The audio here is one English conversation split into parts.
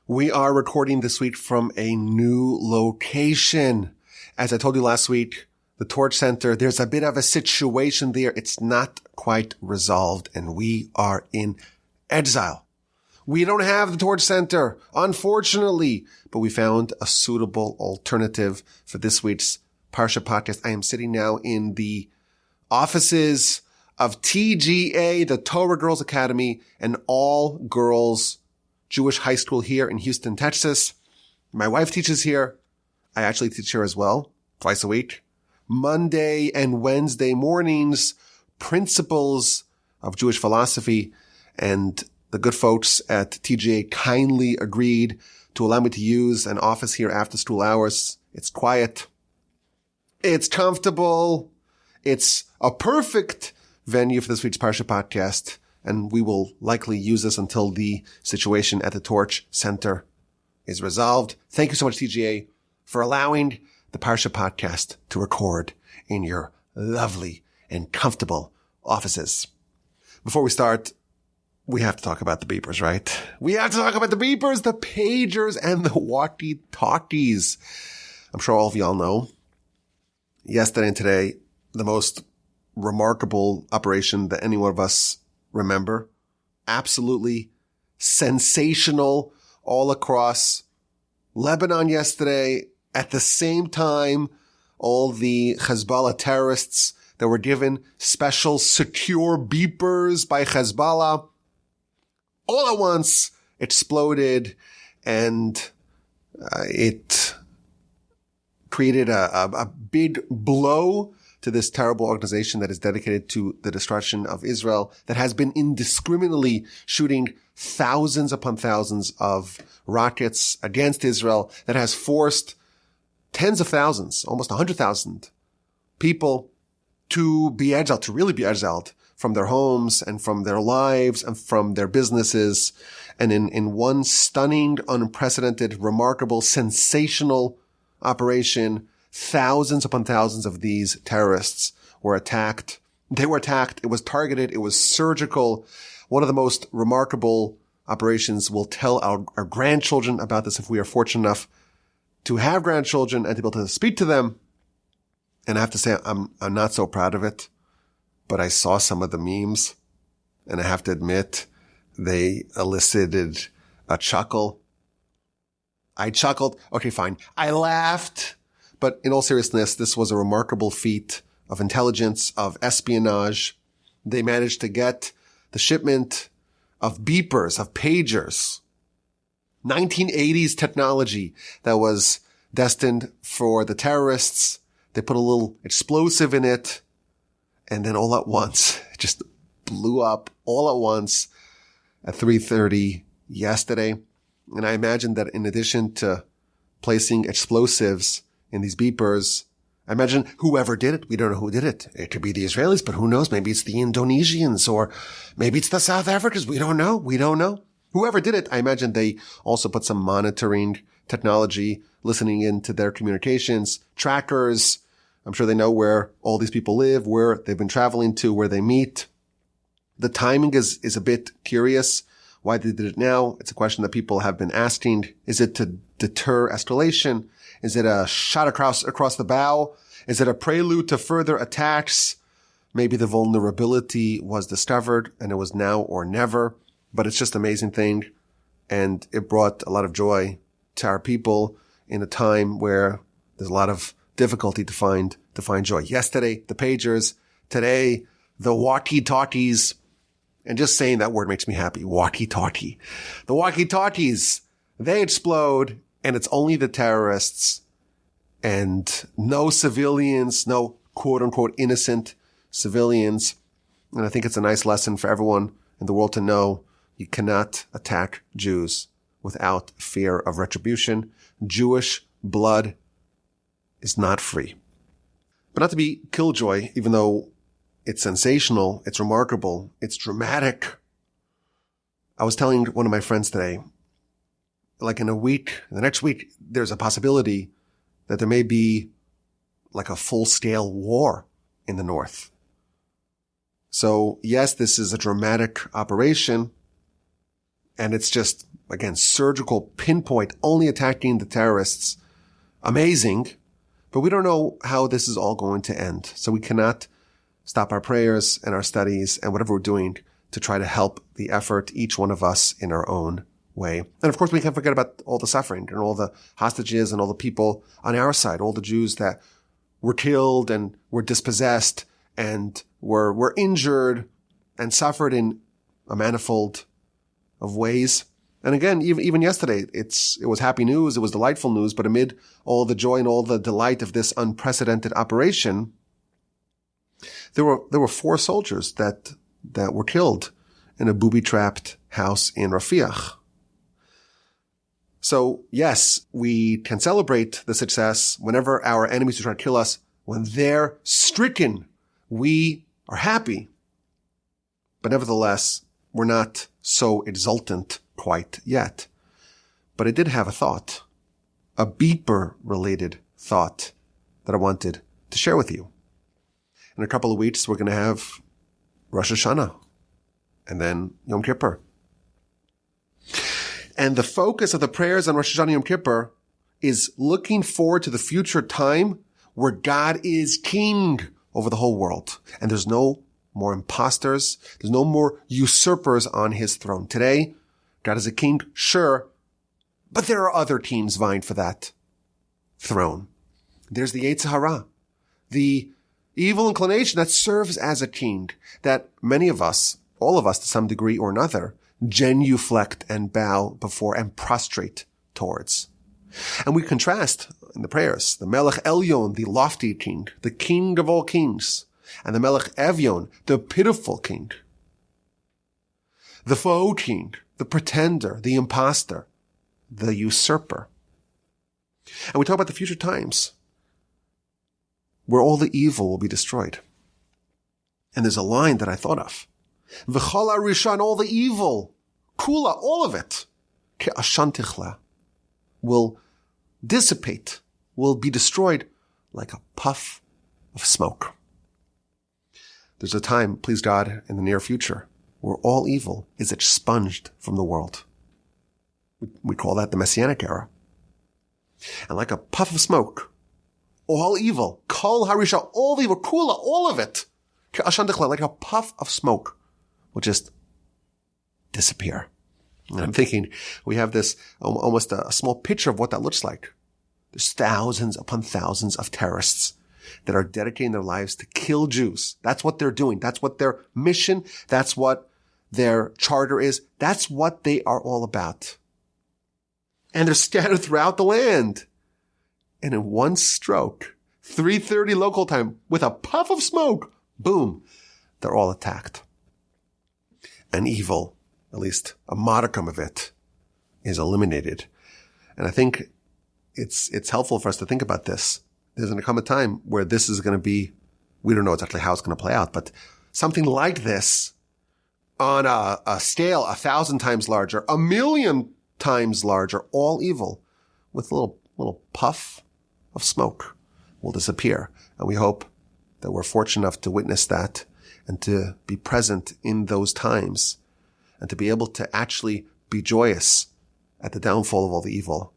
We are recording this week from a new location. As I told you last week, the Torch Center, there's a bit of a situation there. It's not quite resolved, and we are in exile. We don't have the Torch Center, unfortunately, but we found a suitable alternative for this week's Parsha podcast. I am sitting now in the offices of TGA, the Torah Girls Academy, an all-girls Jewish high school here in Houston, Texas. My wife teaches here. I actually teach here as well, twice a week. Monday and Wednesday mornings, principles of Jewish philosophy, and the good folks at TGA kindly agreed to allow me to use an office here after school hours. It's quiet. It's comfortable. It's a perfect venue for this week's Parsha podcast, and we will likely use this until the situation at the Torch Center is resolved. Thank you so much, TGA, for allowing the Parsha podcast to record in your lovely and comfortable offices. Before we start, we have to talk about the beepers, right? We have to talk about the beepers, the pagers, and the walkie-talkies. I'm sure all of y'all know. Yesterday and today, the most remarkable operation that any one of us remember. Absolutely sensational all across Lebanon yesterday. At the same time, all the Hezbollah terrorists that were given special secure beepers by Hezbollah all at once exploded, and it created a big blow to this terrible organization that is dedicated to the destruction of Israel, that has been indiscriminately shooting thousands upon thousands of rockets against Israel, that has forced tens of thousands, almost 100,000 people to be exiled, to really be exiled from their homes and from their lives and from their businesses. And in one stunning, unprecedented, remarkable, sensational operation, thousands upon thousands of these terrorists were attacked. They were attacked. It was targeted. It was surgical. One of the most remarkable operations. We'll tell our grandchildren about this if we are fortunate enough to have grandchildren and to be able to speak to them. And I have to say, I'm not so proud of it, but I saw some of the memes, and I have to admit, they elicited a chuckle. I chuckled. Okay, fine. I laughed. But in all seriousness, this was a remarkable feat of intelligence, of espionage. They managed to get the shipment of beepers, of pagers, 1980s technology that was destined for the terrorists. They put a little explosive in it, and then all at once, it just blew up all at once at 3:30 yesterday. And I imagine that in addition to placing explosives in these beepers, I imagine whoever did it, we don't know who did it. It could be the Israelis, but who knows? Maybe it's the Indonesians, or maybe it's the South Africans. We don't know. We don't know. Whoever did it, I imagine they also put some monitoring technology, listening into their communications, trackers. I'm sure they know where all these people live, where they've been traveling to, where they meet. The timing is a bit curious. Why they did it now? It's a question that people have been asking. Is it to deter escalation? Is it a shot across the bow? Is it a prelude to further attacks? Maybe the vulnerability was discovered and it was now or never, but it's just an amazing thing. And it brought a lot of joy to our people in a time where there's a lot of difficulty to find joy. Yesterday, the pagers. Today, the walkie-talkies. And just saying that word makes me happy. Walkie-talkie. The walkie-talkies, they explode, and it's only the terrorists and no civilians, no quote-unquote innocent civilians. And I think it's a nice lesson for everyone in the world to know you cannot attack Jews without fear of retribution. Jewish blood is not free. But not to be killjoy, even though it's sensational, it's remarkable, it's dramatic. I was telling one of my friends today, like in the next week, there's a possibility that there may be like a full-scale war in the north. So yes, this is a dramatic operation, and it's just again, surgical pinpoint, only attacking the terrorists. Amazing. But we don't know how this is all going to end. So we cannot stop our prayers and our studies and whatever we're doing to try to help the effort, each one of us in our own way. And of course, we can't forget about all the suffering and all the hostages and all the people on our side, all the Jews that were killed and were dispossessed and were injured and suffered in a manifold of ways. And again, even yesterday, it was happy news, it was delightful news, but amid all the joy and all the delight of this unprecedented operation, there were 4 soldiers that were killed in a booby-trapped house in Rafiach. So yes, we can celebrate the success whenever our enemies try to kill us. When they're stricken, we are happy. But nevertheless, we're not so exultant quite yet. But I did have a thought, a beeper-related thought that I wanted to share with you. In a couple of weeks, we're going to have Rosh Hashanah and then Yom Kippur. And the focus of the prayers on Rosh Hashanah and Yom Kippur is looking forward to the future time where God is king over the whole world. And there's no more imposters. There's no more usurpers on his throne. Today, God is a king, sure, but there are other kings vying for that throne. There's the Yetzer Hara, the evil inclination that serves as a king, that many of us, all of us to some degree or another, genuflect and bow before and prostrate towards. And we contrast in the prayers, the Melech Elyon, the lofty king, the king of all kings, and the Melech Evyon, the pitiful king, the faux king, the pretender, the imposter, the usurper. And we talk about the future times where all the evil will be destroyed. And there's a line that I thought of. V'chol harishan, all the evil, kula, all of it, ke'ashan tichla, will dissipate, will be destroyed like a puff of smoke. There's a time, please God, in the near future, where all evil is expunged from the world. We call that the Messianic era. And like a puff of smoke, all evil, kol harisha, all the evil, kula, all of it, ke'ashan tichla, like a puff of smoke, will just disappear. And I'm thinking we have this almost a small picture of what that looks like. There's thousands upon thousands of terrorists that are dedicating their lives to kill Jews. That's what they're doing. That's what their mission, that's what their charter is. That's what they are all about. And they're scattered throughout the land. And in one stroke, 3:30 local time, with a puff of smoke, boom, they're all attacked. And evil, at least a modicum of it, is eliminated. And I think it's helpful for us to think about this. There's going to come a time where this is going to be, we don't know exactly how it's going to play out, but something like this on a scale 1,000 times larger, 1,000,000 times larger, all evil, with a little puff of smoke will disappear. And we hope that we're fortunate enough to witness that and to be present in those times and to be able to actually be joyous at the downfall of all the evil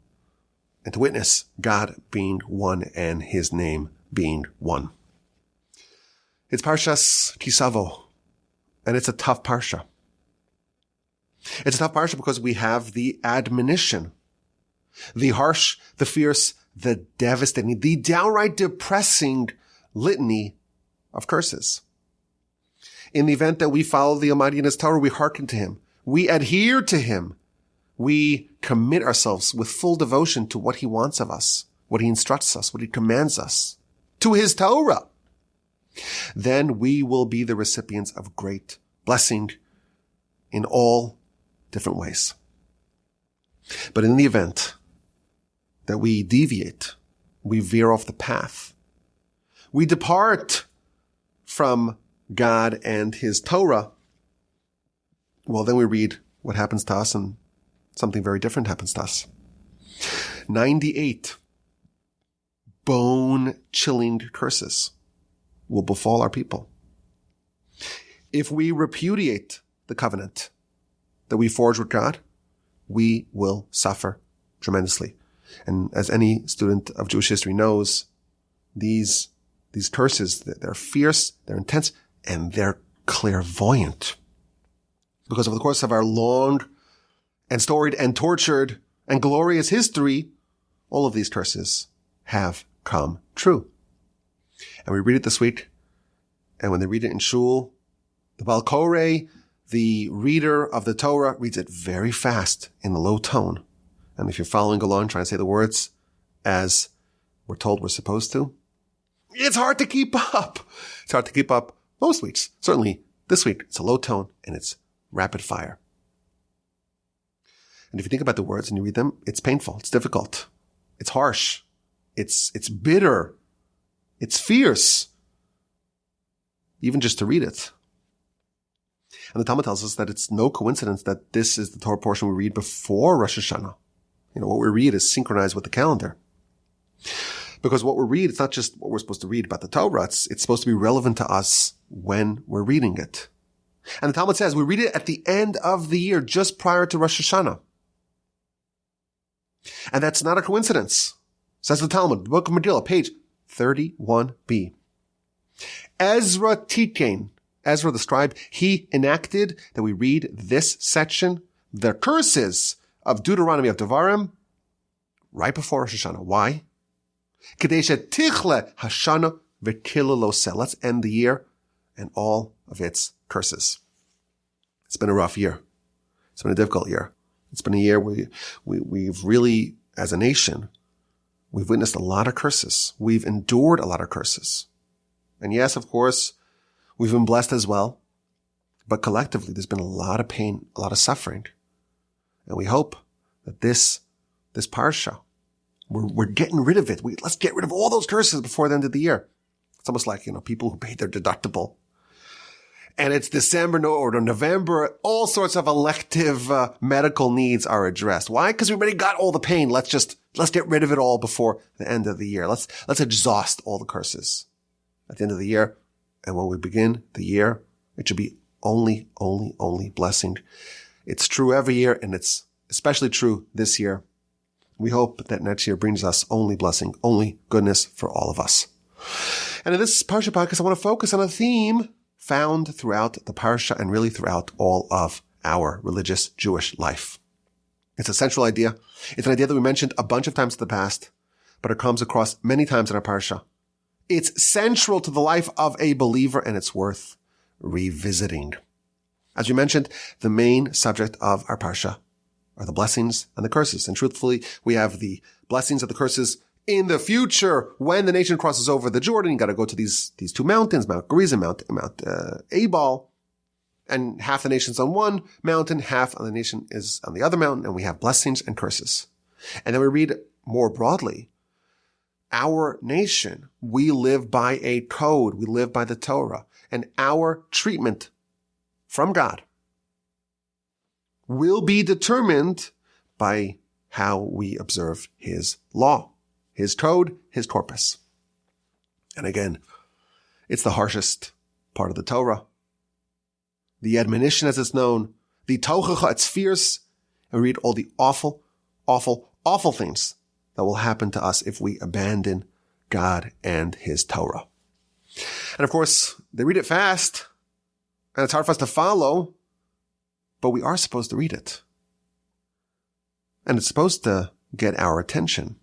and to witness God being one and his name being one. It's Parshas Savo, and it's a tough Parsha. It's a tough Parsha because we have the admonition, the harsh, the fierce, the devastating, the downright depressing litany of curses. In the event that we follow the Almighty in his Torah, we hearken to him. We adhere to him. We commit ourselves with full devotion to what he wants of us, what he instructs us, what he commands us, to his Torah. Then we will be the recipients of great blessing in all different ways. But in the event that we deviate, we veer off the path, we depart from God and his Torah, well, then we read what happens to us and something very different happens to us. 98 bone-chilling curses will befall our people. If we repudiate the covenant that we forged with God, we will suffer tremendously. And as any student of Jewish history knows, these curses, they're fierce, they're intense, and they're clairvoyant. Because over the course of our long and storied and tortured and glorious history, all of these curses have come true. And we read it this week, and when they read it in shul, the Baal Koreh, the reader of the Torah, reads it very fast in a low tone. And if you're following along, trying to say the words as we're told we're supposed to, it's hard to keep up. It's hard to keep up most weeks. Certainly this week, it's a low tone and it's rapid fire. And if you think about the words and you read them, it's painful. It's difficult. It's harsh. It's bitter. It's fierce. Even just to read it. And the Talmud tells us that it's no coincidence that this is the Torah portion we read before Rosh Hashanah. What we read is synchronized with the calendar. Because what we read, it's not just what we're supposed to read about the Torah. It's supposed to be relevant to us when we're reading it. And the Talmud says we read it at the end of the year, just prior to Rosh Hashanah. And that's not a coincidence. Says the Talmud, the Book of Megillah, page 31b. Ezra Titken, Ezra the scribe, he enacted that we read this section, the curses of Deuteronomy of Devarim, right before Rosh Hashanah. Why? Kadesha tichle hashana v'kileloseh. Let's end the year and all of its curses. It's been a rough year. It's been a difficult year. It's been a year where we've really, as a nation, we've witnessed a lot of curses. We've endured a lot of curses. And yes, of course, we've been blessed as well. But collectively, there's been a lot of pain, a lot of suffering. And we hope that this Parsha, we're getting rid of it. Let's get rid of all those curses before the end of the year. It's almost like, people who paid their deductible. And it's December or November, all sorts of elective medical needs are addressed. Why? Because we already got all the pain. Let's get rid of it all before the end of the year. Let's exhaust all the curses at the end of the year. And when we begin the year, it should be only blessing. It's true every year, and it's especially true this year. We hope that next year brings us only blessing, only goodness for all of us. And in this Parsha podcast, I want to focus on a theme found throughout the Parsha and really throughout all of our religious Jewish life. It's a central idea. It's an idea that we mentioned a bunch of times in the past, but it comes across many times in our Parsha. It's central to the life of a believer, and it's worth revisiting. As we mentioned, the main subject of our Parsha are the blessings and the curses. And truthfully, we have the blessings and the curses in the future when the nation crosses over the Jordan. You got to go to these two mountains, Mount Gerizim, Mount Ebal, and half the nation's on one mountain, half of the nation is on the other mountain, and we have blessings and curses. And then we read more broadly, our nation, we live by a code, we live by the Torah, and our treatment from God will be determined by how we observe His law, His code, His corpus. And again, it's the harshest part of the Torah. The admonition, as it's known, the tochacha, it's fierce, and we read all the awful, awful, awful things that will happen to us if we abandon God and His Torah. And of course, they read it fast, and it's hard for us to follow, but we are supposed to read it. And it's supposed to get our attention.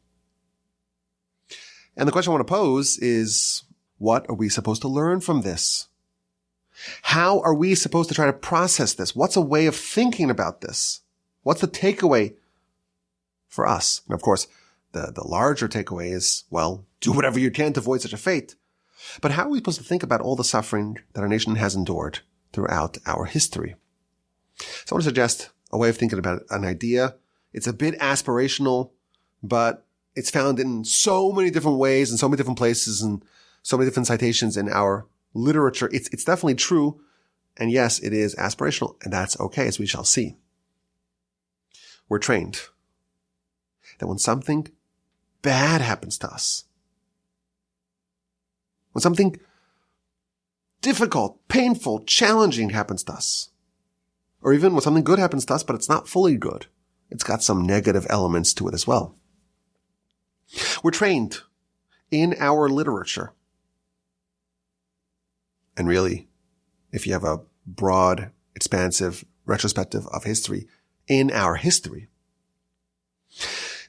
And the question I want to pose is, what are we supposed to learn from this? How are we supposed to try to process this? What's a way of thinking about this? What's the takeaway for us? And of course, the larger takeaway is, well, do whatever you can to avoid such a fate. But how are we supposed to think about all the suffering that our nation has endured throughout our history? So I want to suggest a way of thinking about an idea. It's a bit aspirational, but it's found in so many different ways and so many different places and so many different citations in our literature. It's definitely true. And yes, it is aspirational, and that's okay, as we shall see. We're trained that when something bad happens to us, when something difficult, painful, challenging happens to us, or even when something good happens to us, but it's not fully good, it's got some negative elements to it as well. We're trained in our literature. And really, if you have a broad, expansive retrospective of history, in our history,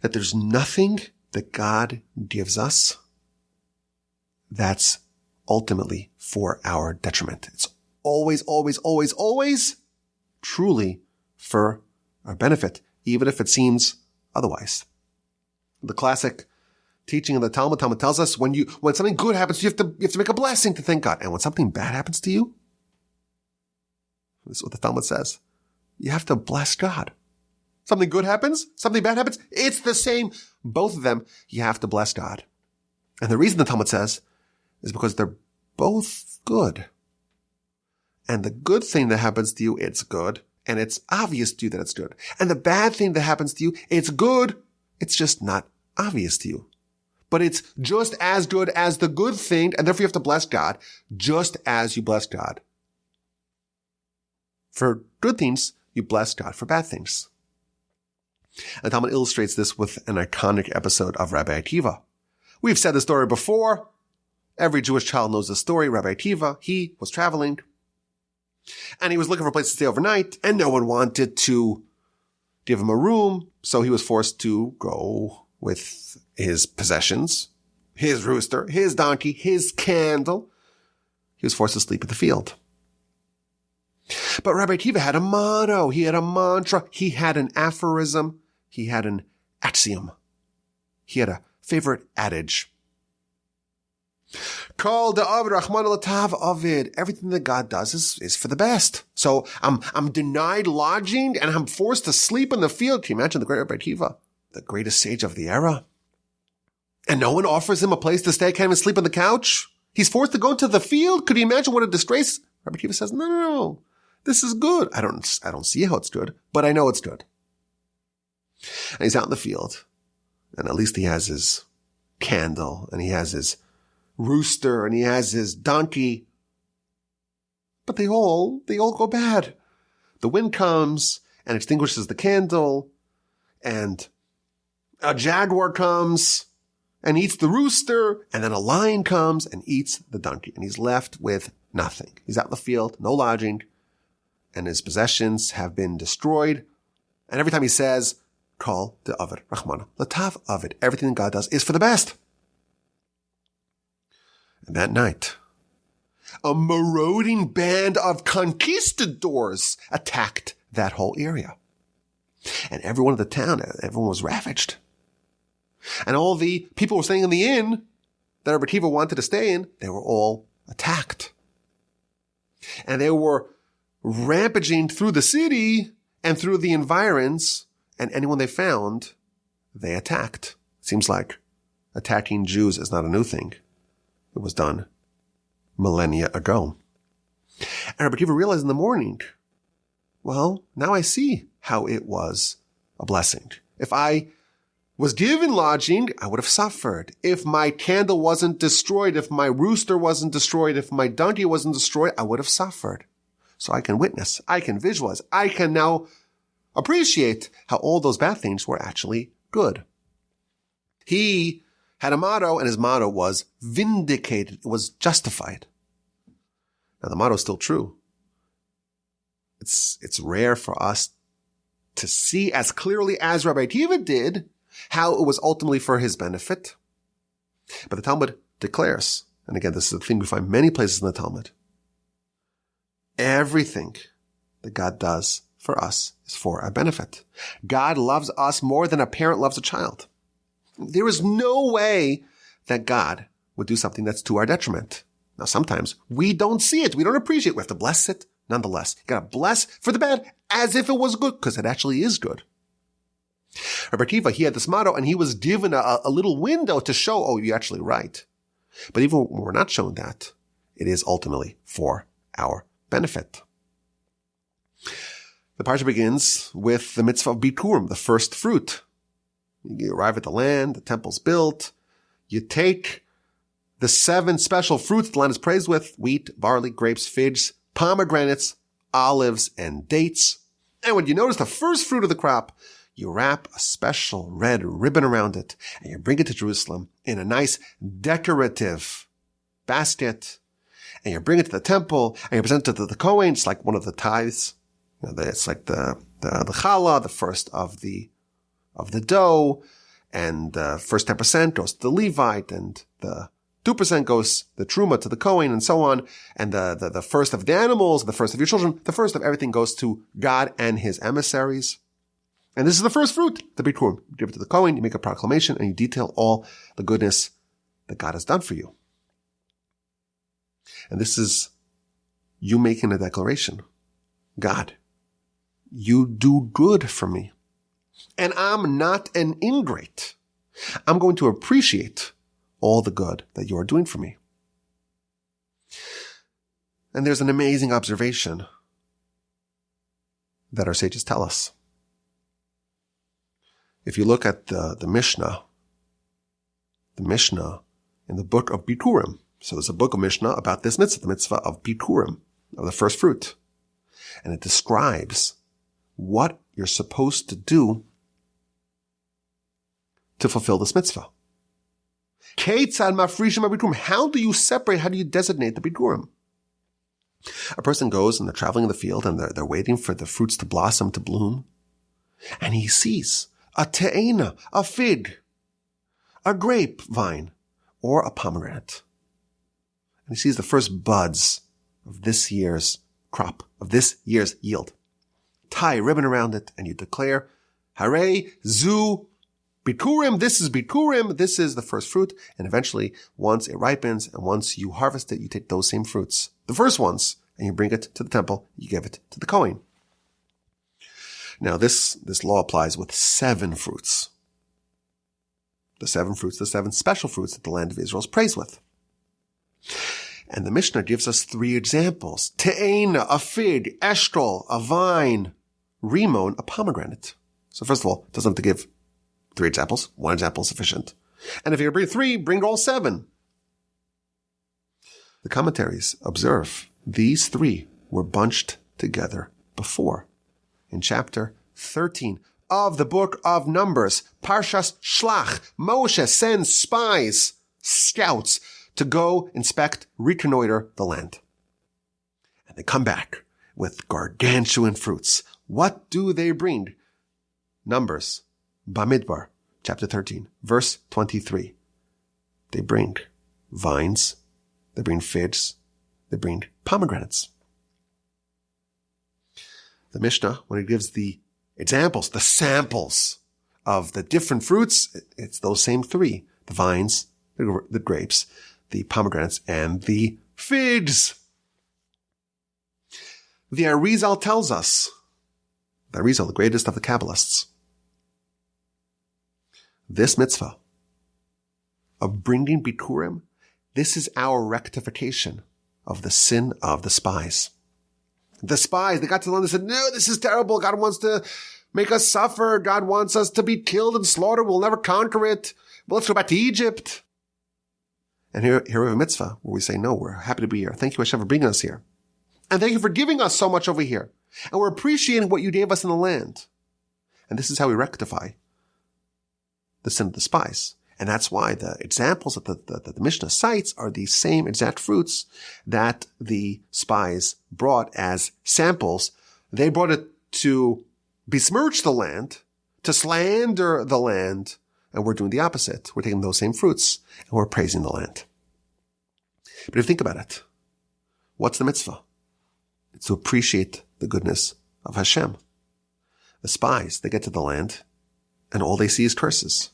that there's nothing that God gives us that's ultimately for our detriment. It's always, always, always, always truly for our benefit, even if it seems otherwise. The classic teaching of the Talmud tells us when something good happens, you have to make a blessing to thank God. And when something bad happens to you, this is what the Talmud says, you have to bless God. Something good happens, something bad happens, it's the same. Both of them, you have to bless God. And the reason the Talmud says is because they're both good. And the good thing that happens to you, it's good. And it's obvious to you that it's good. And the bad thing that happens to you, it's good. It's just not obvious to you. But it's just as good as the good thing. And therefore you have to bless God just as you bless God. For good things, you bless God for bad things. And Talmud illustrates this with an iconic episode of Rabbi Akiva. We've said the story before. Every Jewish child knows the story. Rabbi Akiva, he was traveling, and he was looking for a place to stay overnight, and no one wanted to give him a room, so he was forced to go with his possessions, his rooster, his donkey, his candle. He was forced to sleep at the field. But Rabbi Akiva had a motto, he had a mantra, he had an aphorism, he had an axiom. He had a favorite adage. Kol da'avid Rahman l'tav avid. Everything that God does is for the best. So I'm denied lodging and I'm forced to sleep in the field. Can you imagine the great Rabbi Akiva, the greatest sage of the era? And no one offers him a place to stay, can't even sleep on the couch. He's forced to go into the field. Could you imagine what a disgrace? Rabbi Akiva says, no. This is good. I don't see how it's good, but I know it's good. And he's out in the field, and at least he has his candle, and he has his rooster, and he has his donkey. But they all go bad. The wind comes and extinguishes the candle, and a jaguar comes and eats the rooster, and then a lion comes and eats the donkey, and he's left with nothing. He's out in the field, no lodging, and his possessions have been destroyed. And every time he says, Kol de'avid Rahman l'tav avid, everything God does is for the best. And that night, a marauding band of conquistadors attacked that whole area. And everyone in the town, everyone was ravaged. And all the people who were staying in the inn that Rabbi Akiva wanted to stay in, they were all attacked. And they were rampaging through the city and through the environs, and anyone they found, they attacked. Seems like attacking Jews is not a new thing. It was done millennia ago. And Rabbi Akiva realized in the morning, well, now I see how it was a blessing. If I was given lodging, I would have suffered. If my candle wasn't destroyed, if my rooster wasn't destroyed, if my donkey wasn't destroyed, I would have suffered. So I can witness, I can visualize, I can now appreciate how all those bad things were actually good. He had a motto, and his motto was vindicated. It was justified. Now the motto is still true. It's rare for us to see as clearly as Rabbi Akiva did how it was ultimately for his benefit. But the Talmud declares, and again, this is a thing we find many places in the Talmud, everything that God does for us is for our benefit. God loves us more than a parent loves a child. There is no way that God would do something that's to our detriment. Now, sometimes we don't see it. We don't appreciate it. We have to bless it nonetheless. You got to bless for the bad as if it was good, because it actually is good. Rabbi Akiva, he had this motto, and he was given a little window to show, oh, you're actually right. But even when we're not shown that, it is ultimately for our benefit. The Parsha begins with the mitzvah of bikurim, the first fruit. You arrive at the land, the temple's built. You take the 7 special fruits the land is praised with: wheat, barley, grapes, figs, pomegranates, olives, and dates. And when you notice the first fruit of the crop, you wrap a special red ribbon around it, and you bring it to Jerusalem in a nice decorative basket, and you bring it to the temple, and you present it to the Kohen. It's like one of the tithes. It's like the challah, the first of the dough, and the first 10% goes to the Levite, and the 2% goes the truma to the Kohen, and so on. And the first of the animals, the first of your children, the first of everything goes to God and his emissaries. And this is the first fruit, the bikurim. You give it to the Kohen, you make a proclamation, and you detail all the goodness that God has done for you. And this is you making a declaration. God, you do good for me. And I'm not an ingrate. I'm going to appreciate all the good that you are doing for me. And there's an amazing observation that our sages tell us. If you look at the Mishnah in the book of Bikurim, so there's a book of Mishnah about this mitzvah, the mitzvah of Bikurim, of the first fruit. And it describes what you're supposed to do to fulfill this mitzvah. How do you separate, how do you designate the bikurim? A person goes and they're traveling in the field and they're waiting for the fruits to blossom, to bloom. And he sees a te'ena, a fig, a grapevine, or a pomegranate. And he sees the first buds of this year's crop, of this year's yield. Tie a ribbon around it and you declare, Hare zu bikurim, this is bikurim, this is the first fruit. And eventually, once it ripens and once you harvest it, you take those same fruits, the first ones, and you bring it to the temple, you give it to the Kohen. Now this law applies with 7 fruits. The 7 fruits, the 7 special fruits that the land of Israel is praised with. And the Mishnah gives us 3 examples. Te'ena, a fig, eshkol, a vine, rimon, a pomegranate. So first of all, it doesn't have to give 3 examples. 1 example is sufficient. And if you bring 3, bring all 7. The commentaries observe these 3 were bunched together before. In chapter 13 of the book of Numbers, Parshas Shlach, Moshe sends spies, scouts, to go inspect, reconnoiter the land. And they come back with gargantuan fruits. What do they bring? Numbers, Bamidbar, chapter 13, verse 23. They bring vines, they bring figs, they bring pomegranates. The Mishnah, when it gives the examples, the samples of the different fruits, it's those same 3. The vines, the grapes, the pomegranates, and the figs. The Arizal tells us, the Arizal, the greatest of the Kabbalists, this mitzvah of bringing bikurim, this is our rectification of the sin of the spies. The spies, they got to the land and said, no, this is terrible. God wants to make us suffer. God wants us to be killed and slaughtered. We'll never conquer it. Well, let's go back to Egypt. And here we have a mitzvah where we say, no, we're happy to be here. Thank you, Hashem, for bringing us here. And thank you for giving us so much over here. And we're appreciating what you gave us in the land. And this is how we rectify the sin of the spies. And that's why the examples that the Mishnah cites are the same exact fruits that the spies brought as samples. They brought it to besmirch the land, to slander the land, and we're doing the opposite. We're taking those same fruits and we're praising the land. But if you think about it, what's the mitzvah? It's to appreciate the goodness of Hashem. The spies, they get to the land and all they see is curses.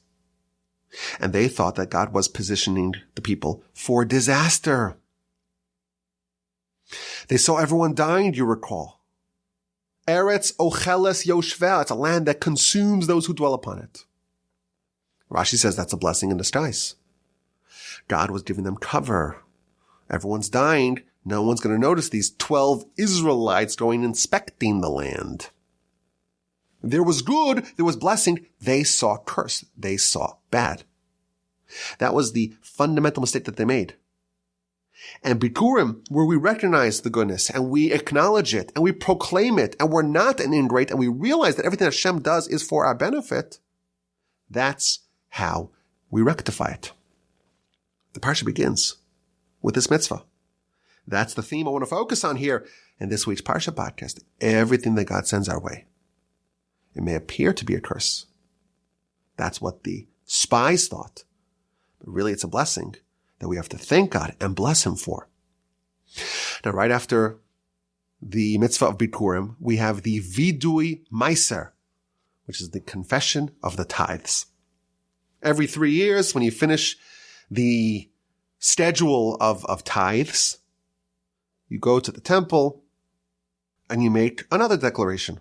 And they thought that God was positioning the people for disaster. They saw everyone dying, you recall. Eretz ocheles yoshveh. It's a land that consumes those who dwell upon it. Rashi says that's a blessing in disguise. God was giving them cover. Everyone's dying. No one's going to notice these 12 Israelites going inspecting the land. There was good, there was blessing. They saw curse. They saw bad. That was the fundamental mistake that they made. And Bikurim, where we recognize the goodness and we acknowledge it and we proclaim it and we're not an ingrate and we realize that everything Hashem does is for our benefit, that's how we rectify it. The Parsha begins with this mitzvah. That's the theme I want to focus on here in this week's Parsha podcast. Everything that God sends our way. It may appear to be a curse. That's what the spies thought. But really it's a blessing that we have to thank God and bless Him for. Now, right after the mitzvah of Bikurim, we have the vidui meiser, which is the confession of the tithes. Every 3 years, when you finish the schedule of tithes, you go to the temple and you make another declaration.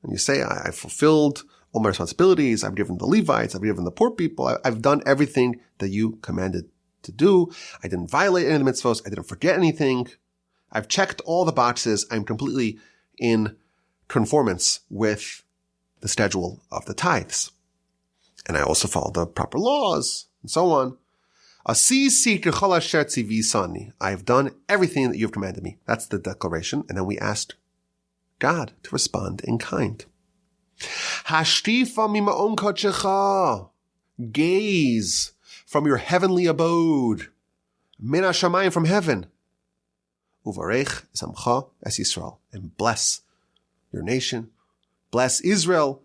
And you say, I fulfilled all my responsibilities. I've given the Levites. I've given the poor people. I've done everything that you commanded to do. I didn't violate any of the mitzvos. I didn't forget anything. I've checked all the boxes. I'm completely in conformance with the schedule of the tithes. And I also follow the proper laws and so on. I've done everything that you've commanded me. That's the declaration. And then we asked God to respond in kind. Gaze from your heavenly abode. Min hashamayim, from heaven. Uvarech samcha es Yisrael. And bless your nation. Bless Israel.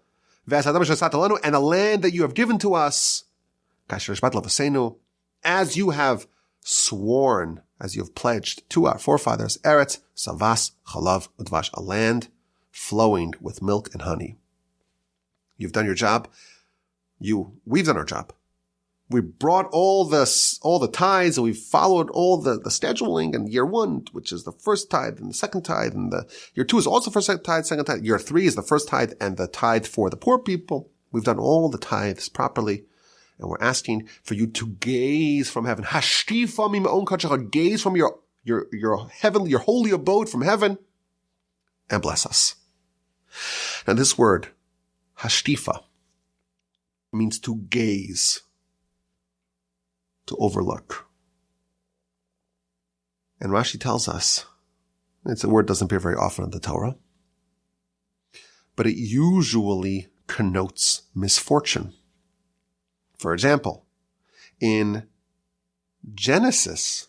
And the land that you have given to us. As you have sworn, as you have pledged to our forefathers. Eretz, savas, chalav, udvash. A land flowing with milk and honey. You've done your job. We've done our job. We brought all the tithes, and we followed all the scheduling. And year 1, which is the first tithe, and the second tithe, and the year 2 is also first tithe, second tithe. Year 3 is the first tithe and the tithe for the poor people. We've done all the tithes properly, and we're asking for you to gaze from heaven. Hashtifa mima'on kadshecha, gaze from your heavenly, your holy abode from heaven, and bless us. Now, this word hashtifa means to gaze, to overlook. And Rashi tells us, it's a word that doesn't appear very often in the Torah, but it usually connotes misfortune. For example, in Genesis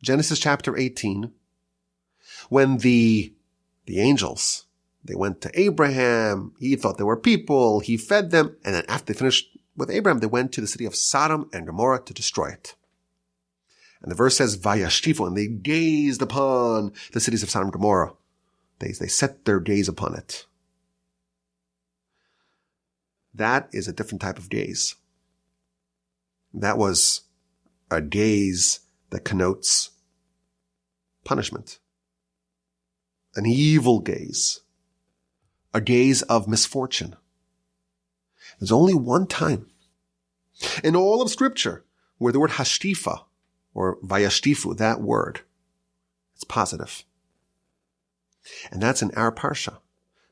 chapter 18, when the angels, they went to Abraham, he thought they were people, he fed them, and then after they finished with Abraham, they went to the city of Sodom and Gomorrah to destroy it. And the verse says, Vayashtifu, and they gazed upon the cities of Sodom and Gomorrah. They set their gaze upon it. That is a different type of gaze. That was a gaze that connotes punishment. An evil gaze. A gaze of misfortune. There's only one time in all of Scripture where the word hashtifa or vayashtifu, that word, it's positive. And that's in our Parsha,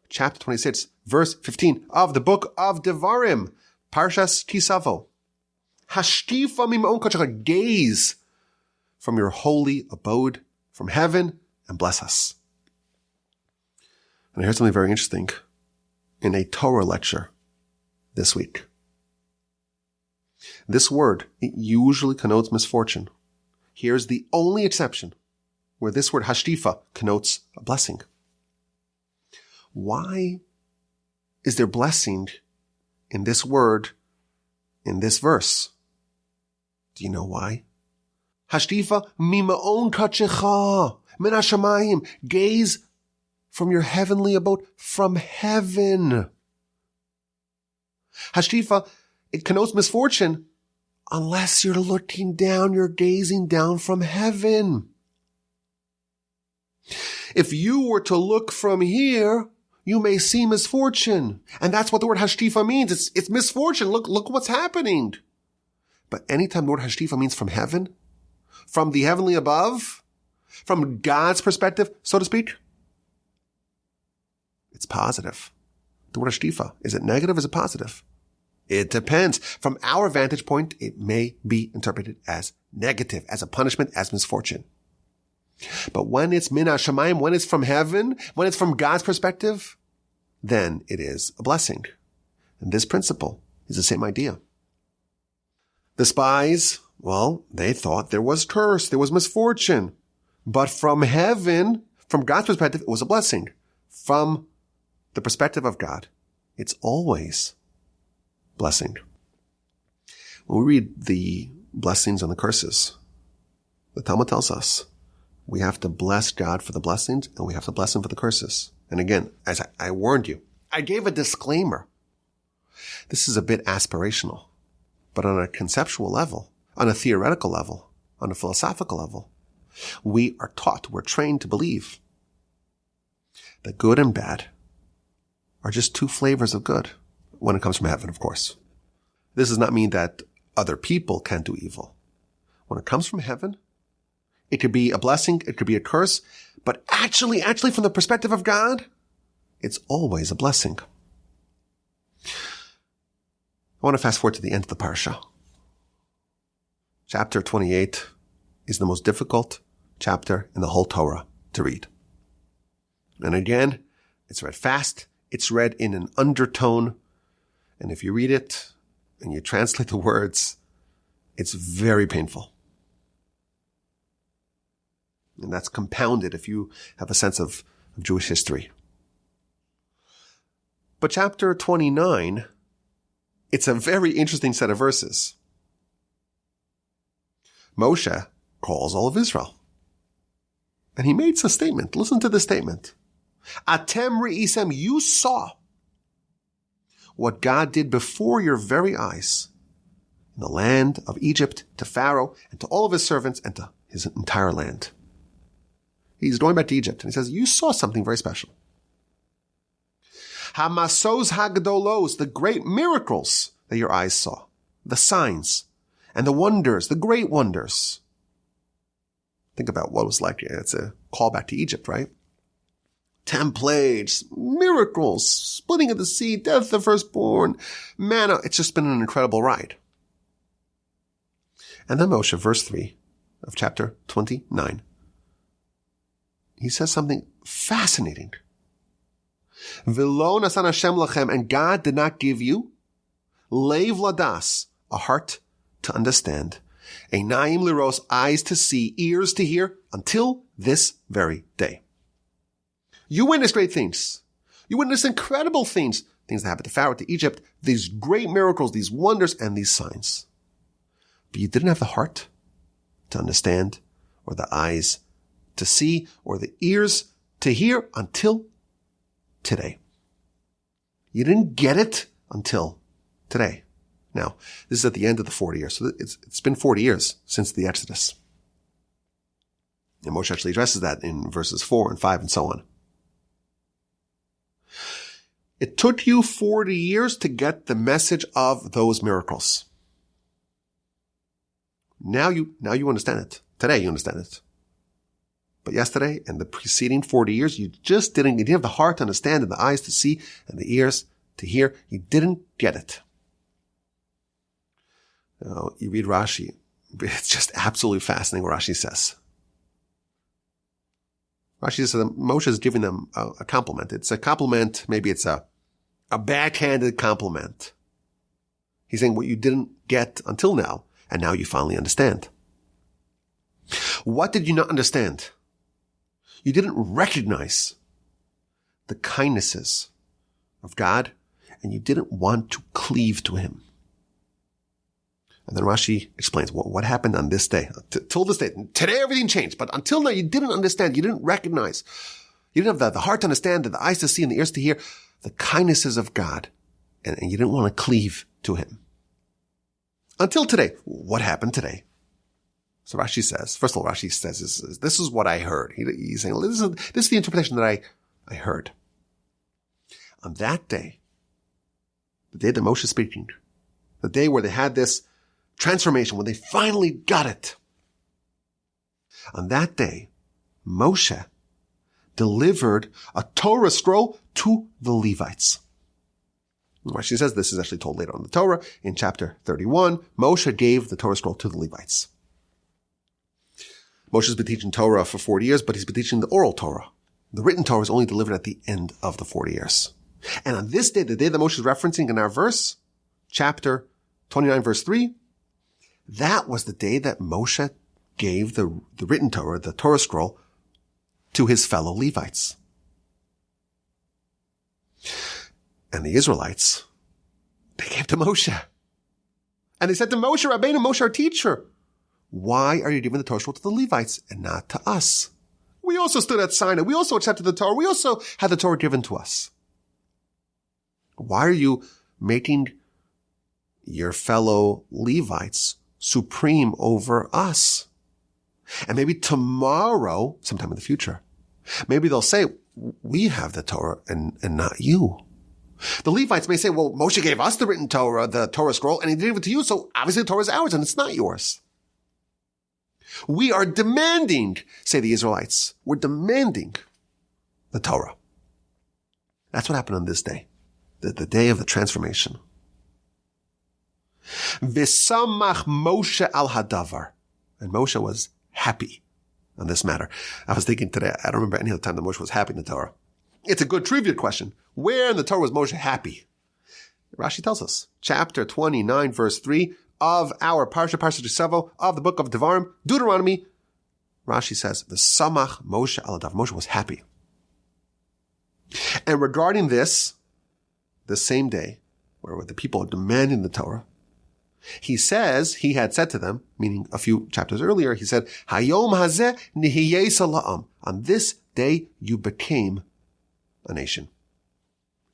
chapter 26, verse 15 of the book of Devarim, Parshas Savo. Hashtifa mima'on kadshecha, gaze from your holy abode from heaven and bless us. And I heard something very interesting in a Torah lecture this week. This word, it usually connotes misfortune. Here's the only exception where this word hashtifa connotes a blessing. Why is there blessing in this word, in this verse? Do you know why? Hashtifa mima'on kadshecha min hashamayim, gaze from your heavenly abode, from heaven. Hashtifa, it connotes misfortune unless you're looking down, you're gazing down from heaven. If you were to look from here, you may see misfortune. And that's what the word hashtifa means. It's misfortune. Look what's happening. But anytime the word hashtifa means from heaven, from the heavenly above, from God's perspective, so to speak, it's positive. The word hashtifa, is it negative? Is it positive? It depends. From our vantage point, it may be interpreted as negative, as a punishment, as misfortune. But when it's min hashamayim, when it's from heaven, when it's from God's perspective, then it is a blessing. And this principle is the same idea. The spies, well, they thought there was curse, there was misfortune. But from heaven, from God's perspective, it was a blessing. From the perspective of God, it's always blessing. When we read the blessings and the curses, the Talmud tells us we have to bless God for the blessings and we have to bless Him for the curses. And again, as I warned you, I gave a disclaimer. This is a bit aspirational, but on a conceptual level, on a theoretical level, on a philosophical level, we are taught, we're trained to believe that good and bad are just two flavors of good when it comes from heaven, of course. This does not mean that other people can't do evil. When it comes from heaven, it could be a blessing, it could be a curse, but actually from the perspective of God, it's always a blessing. I want to fast forward to the end of the Parsha. Chapter 28 is the most difficult chapter in the whole Torah to read. And again, it's read fast, it's read in an undertone, and if you read it and you translate the words, it's very painful. And that's compounded if you have a sense of Jewish history. But chapter 29, it's a very interesting set of verses. Moshe calls all of Israel. And he makes a statement. Listen to the statement. Atem re'isem, you saw what God did before your very eyes in the land of Egypt to Pharaoh and to all of his servants and to his entire land. He's going back to Egypt and he says, you saw something very special. Hamasos hagdolos, the great miracles that your eyes saw, the signs and the wonders, the great wonders. Think about what it was like. It's a callback to Egypt, right? 10 plagues, miracles, splitting of the sea, death of the firstborn, manna. It's just been an incredible ride. And then Moshe, verse 3 of chapter 29, he says something fascinating. V'lo nasan Hashem lachem, and God did not give you leiv ladas, a heart to understand, einayim liros, eyes to see, ears to hear, until this very day. You witnessed great things. You witnessed incredible things that happened to Pharaoh, to Egypt, these great miracles, these wonders, and these signs. But you didn't have the heart to understand, or the eyes to see, or the ears to hear until today. You didn't get it until today. Now, this is at the end of the 40 years. So it's been 40 years since the Exodus. And Moshe actually addresses that in verses 4 and 5 and so on. It took you 40 years to get the message of those miracles. Now you understand it. Today you understand it. But yesterday and the preceding 40 years, you didn't have the heart to understand and the eyes to see and the ears to hear. You didn't get it. You read Rashi. It's just absolutely fascinating what Rashi says. Rashi says that Moshe is giving them a compliment. It's a compliment. Maybe it's a backhanded compliment. He's saying what you didn't get until now, and now you finally understand. What did you not understand? You didn't recognize the kindnesses of God, and you didn't want to cleave to Him. And then Rashi explains what happened on this day. Till this day. Today everything changed, but until now you didn't understand, you didn't recognize, you didn't have the heart to understand, and the eyes to see, and the ears to hear the kindnesses of God, and you didn't want to cleave to Him. Until today. What happened today? So Rashi says, first of all, Rashi says, this is what I heard. He's saying, this is the interpretation that I heard. On that day, the day that Moshe is speaking, the day where they had this transformation, when they finally got it. On that day, Moshe delivered a Torah scroll to the Levites. Rashi says this is actually told later on in the Torah. In chapter 31, Moshe gave the Torah scroll to the Levites. Moshe's been teaching Torah for 40 years, but he's been teaching the oral Torah. The written Torah is only delivered at the end of the 40 years. And on this day, the day that Moshe is referencing in our verse, chapter 29, verse 3, that was the day that Moshe gave the written Torah, the Torah scroll, to his fellow Levites. And the Israelites, they came to Moshe. And they said to Moshe, Rabbeinu, Moshe, our teacher, why are you giving the Torah scroll to the Levites and not to us? We also stood at Sinai. We also accepted the Torah. We also had the Torah given to us. Why are you making your fellow Levites supreme over us? And maybe tomorrow, sometime in the future, maybe they'll say, we have the Torah and not you. The Levites may say, well, Moshe gave us the written Torah, the Torah scroll, and he did it to you, so obviously the Torah is ours and it's not yours. We are demanding, say the Israelites, we're demanding the Torah. That's what happened on this day, the day of the transformation. V'samach Moshe al hadavar. And Moshe was happy on this matter. I was thinking today, I don't remember any other time that Moshe was happy in the Torah. It's a good trivia question. Where in the Torah was Moshe happy? Rashi tells us, chapter 29, verse 3 of our Parsha Savo, of the book of Devarim, Deuteronomy. Rashi says, V'samach Moshe al hadavar. Moshe was happy. And regarding this, the same day, where the people are demanding the Torah, he says, he had said to them, meaning a few chapters earlier, he said, Hayom hazeh nihiyeh sala'am. On this day, you became a nation.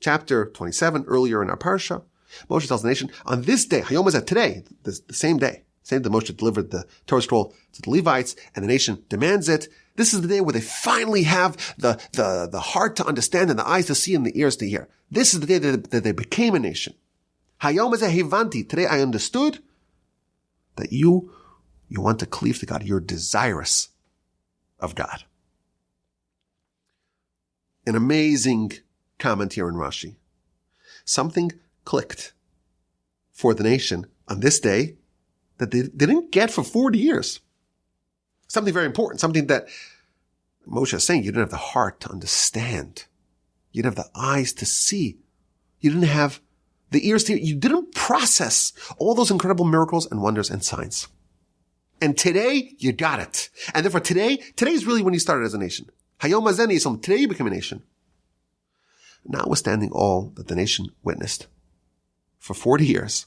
Chapter 27, earlier in our Parsha, Moshe tells the nation, on this day, Hayom hazeh, today, the same day, same day Moshe delivered the Torah scroll to the Levites, and the nation demands it. This is the day where they finally have the heart to understand and the eyes to see and the ears to hear. This is the day that they became a nation. Hayom hazeh hivanti. Today I understood that you want to cleave to God. You're desirous of God. An amazing comment here in Rashi. Something clicked for the nation on this day that they didn't get for 40 years. Something very important. Something that Moshe is saying, you didn't have the heart to understand. You didn't have the eyes to see. You didn't have the ears to hear. You didn't process all those incredible miracles and wonders and signs. And today, you got it. And therefore today is really when you started as a nation. Hayom hazeh nihiyeh. Today you became a nation. Notwithstanding all that the nation witnessed for 40 years,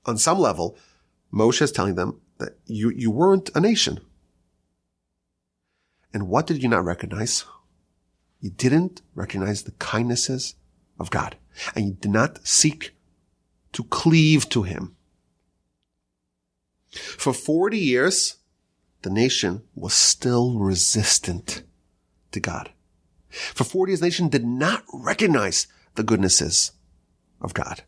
on some level, Moshe is telling them that you weren't a nation. And what did you not recognize? You didn't recognize the kindnesses of God. And you did not seek to cleave to him. For 40 years, the nation was still resistant to God. For 40 years, the nation did not recognize the goodnesses of God.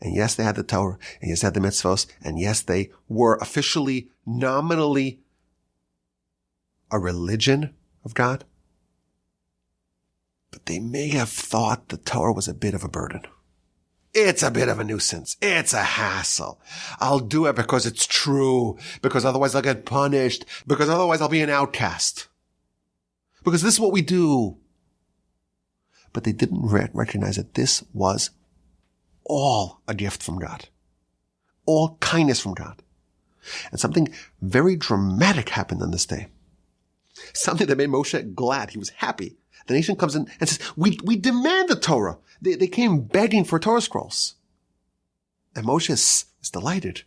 And yes, they had the Torah, and yes, they had the mitzvos, and yes, they were officially, nominally a religion of God. But they may have thought the Torah was a bit of a burden. It's a bit of a nuisance. It's a hassle. I'll do it because it's true, because otherwise I'll get punished, because otherwise I'll be an outcast. Because this is what we do. But they didn't recognize that this was all a gift from God. All kindness from God. And something very dramatic happened on this day. Something that made Moshe glad. He was happy. The nation comes in and says, we demand the Torah. They came begging for Torah scrolls. And Moshe is delighted.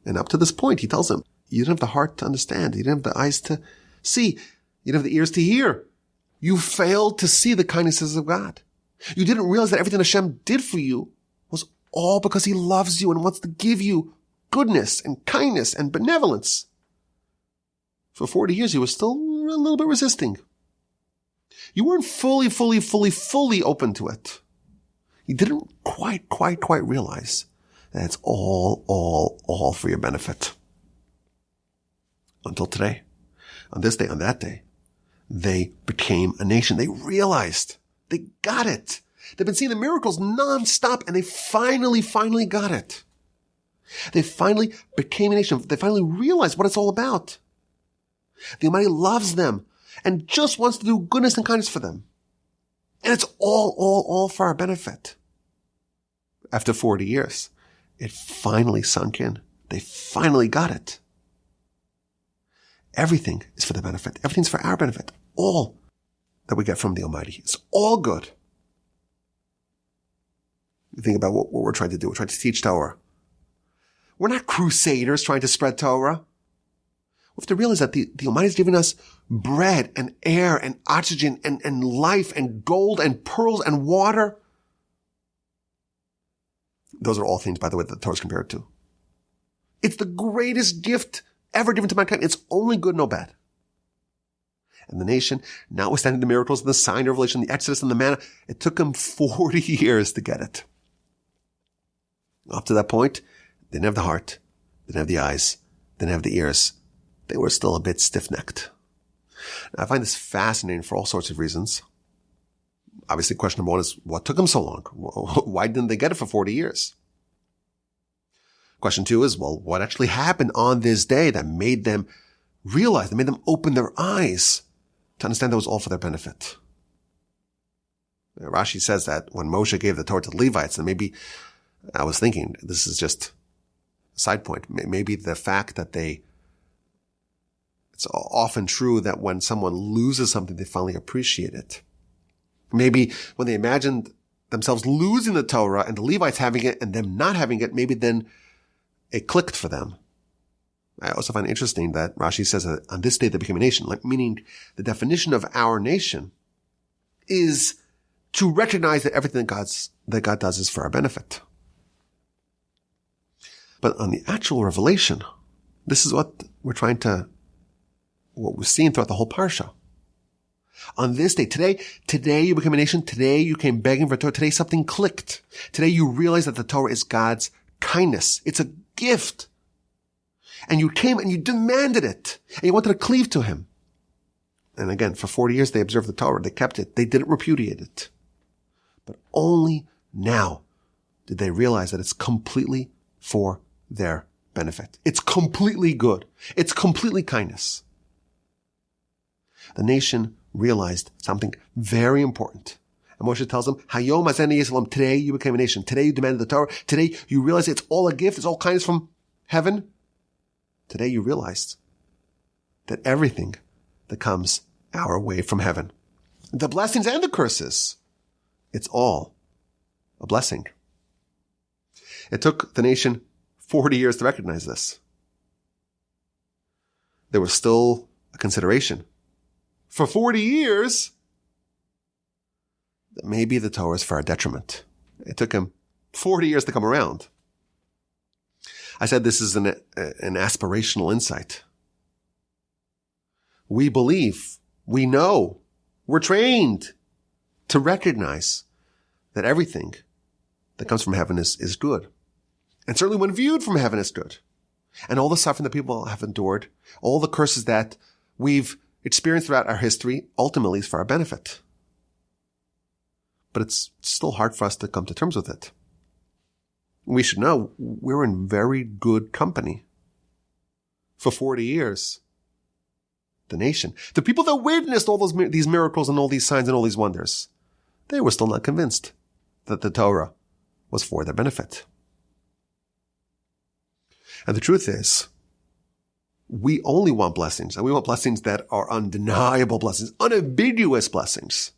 And up to this point, he tells them, you didn't have the heart to understand. You didn't have the eyes to see. You didn't have the ears to hear. You failed to see the kindnesses of God. You didn't realize that everything Hashem did for you was all because he loves you and wants to give you goodness and kindness and benevolence. For 40 years, he was still a little bit resisting. You weren't fully open to it. You didn't quite realize that it's all for your benefit. Until today, on this day, on that day, they became a nation. They realized, they got it, They've been seeing the miracles nonstop, and they finally got it. They finally became a nation. They finally realized what it's all about. The Almighty loves them and just wants to do goodness and kindness for them. And it's all for our benefit. After 40 years, it finally sunk in. They finally got it. Everything is for their benefit. Everything's for our benefit. All that we get from the Almighty. It's all good. You think about what we're trying to do. We're trying to teach Torah. We're not crusaders trying to spread Torah. We have to realize that the Almighty is giving us bread and air and oxygen and life and gold and pearls and water. Those are all things, by the way, that the Torah is compared to. It's the greatest gift ever given to mankind. It's only good, no bad. And the nation, notwithstanding the miracles, the sign of revelation, the Exodus, and the manna, it took them 40 years to get it. Up to that point, they didn't have the heart, they didn't have the eyes, they didn't have the ears. They were still a bit stiff-necked. Now, I find this fascinating for all sorts of reasons. Obviously, question number one is, what took them so long? Why didn't they get it for 40 years? Question two is, well, what actually happened on this day that made them realize, that made them open their eyes to understand that it was all for their benefit? Rashi says that when Moshe gave the Torah to the Levites, and maybe I was thinking, this is just a side point, maybe the fact that it's often true that when someone loses something, they finally appreciate it. Maybe when they imagined themselves losing the Torah and the Levites having it and them not having it, maybe then it clicked for them. I also find it interesting that Rashi says that on this day they became a nation, meaning the definition of our nation is to recognize that everything that God does is for our benefit. But on the actual revelation, this is what we're seeing throughout the whole Parsha. On this day, today you became a nation. Today you came begging for Torah. Today something clicked. Today you realize that the Torah is God's kindness. It's a gift. And you came and you demanded it. And you wanted to cleave to Him. And again, for 40 years they observed the Torah. They kept it. They didn't repudiate it. But only now did they realize that it's completely for their benefit. It's completely good. It's completely kindness. The nation realized something very important. And Moshe tells them, Hayom Azeni Yisrael, today you became a nation. Today you demanded the Torah. Today you realize it's all a gift. It's all kindness from heaven. Today you realized that everything that comes our way from heaven, the blessings and the curses, it's all a blessing. It took the nation 40 years to recognize this. There was still a consideration. For 40 years, maybe the Torah is for our detriment. It took him 40 years to come around. I said this is an aspirational insight. We believe, we know, we're trained to recognize that everything that comes from heaven is good. And certainly when viewed from heaven is good. And all the suffering that people have endured, all the curses that we've experienced throughout our history, ultimately is for our benefit. But it's still hard for us to come to terms with it. We should know we're in very good company. For 40 years, the nation, the people that witnessed all these miracles and all these signs and all these wonders, they were still not convinced that the Torah was for their benefit. And the truth is, we only want blessings, and we want blessings that are undeniable blessings, unambiguous blessings.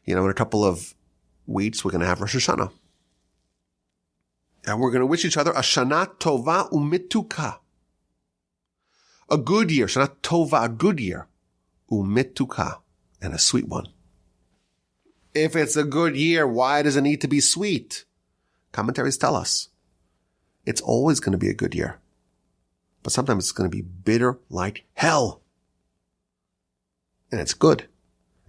In a couple of weeks, we're going to have Rosh Hashanah. And we're going to wish each other a Shana Tova Umituka. A good year, Shana Tova, a good year. Umituka, and a sweet one. If it's a good year, why does it need to be sweet? Commentaries tell us it's always going to be a good year. But sometimes it's going to be bitter like hell. And it's good.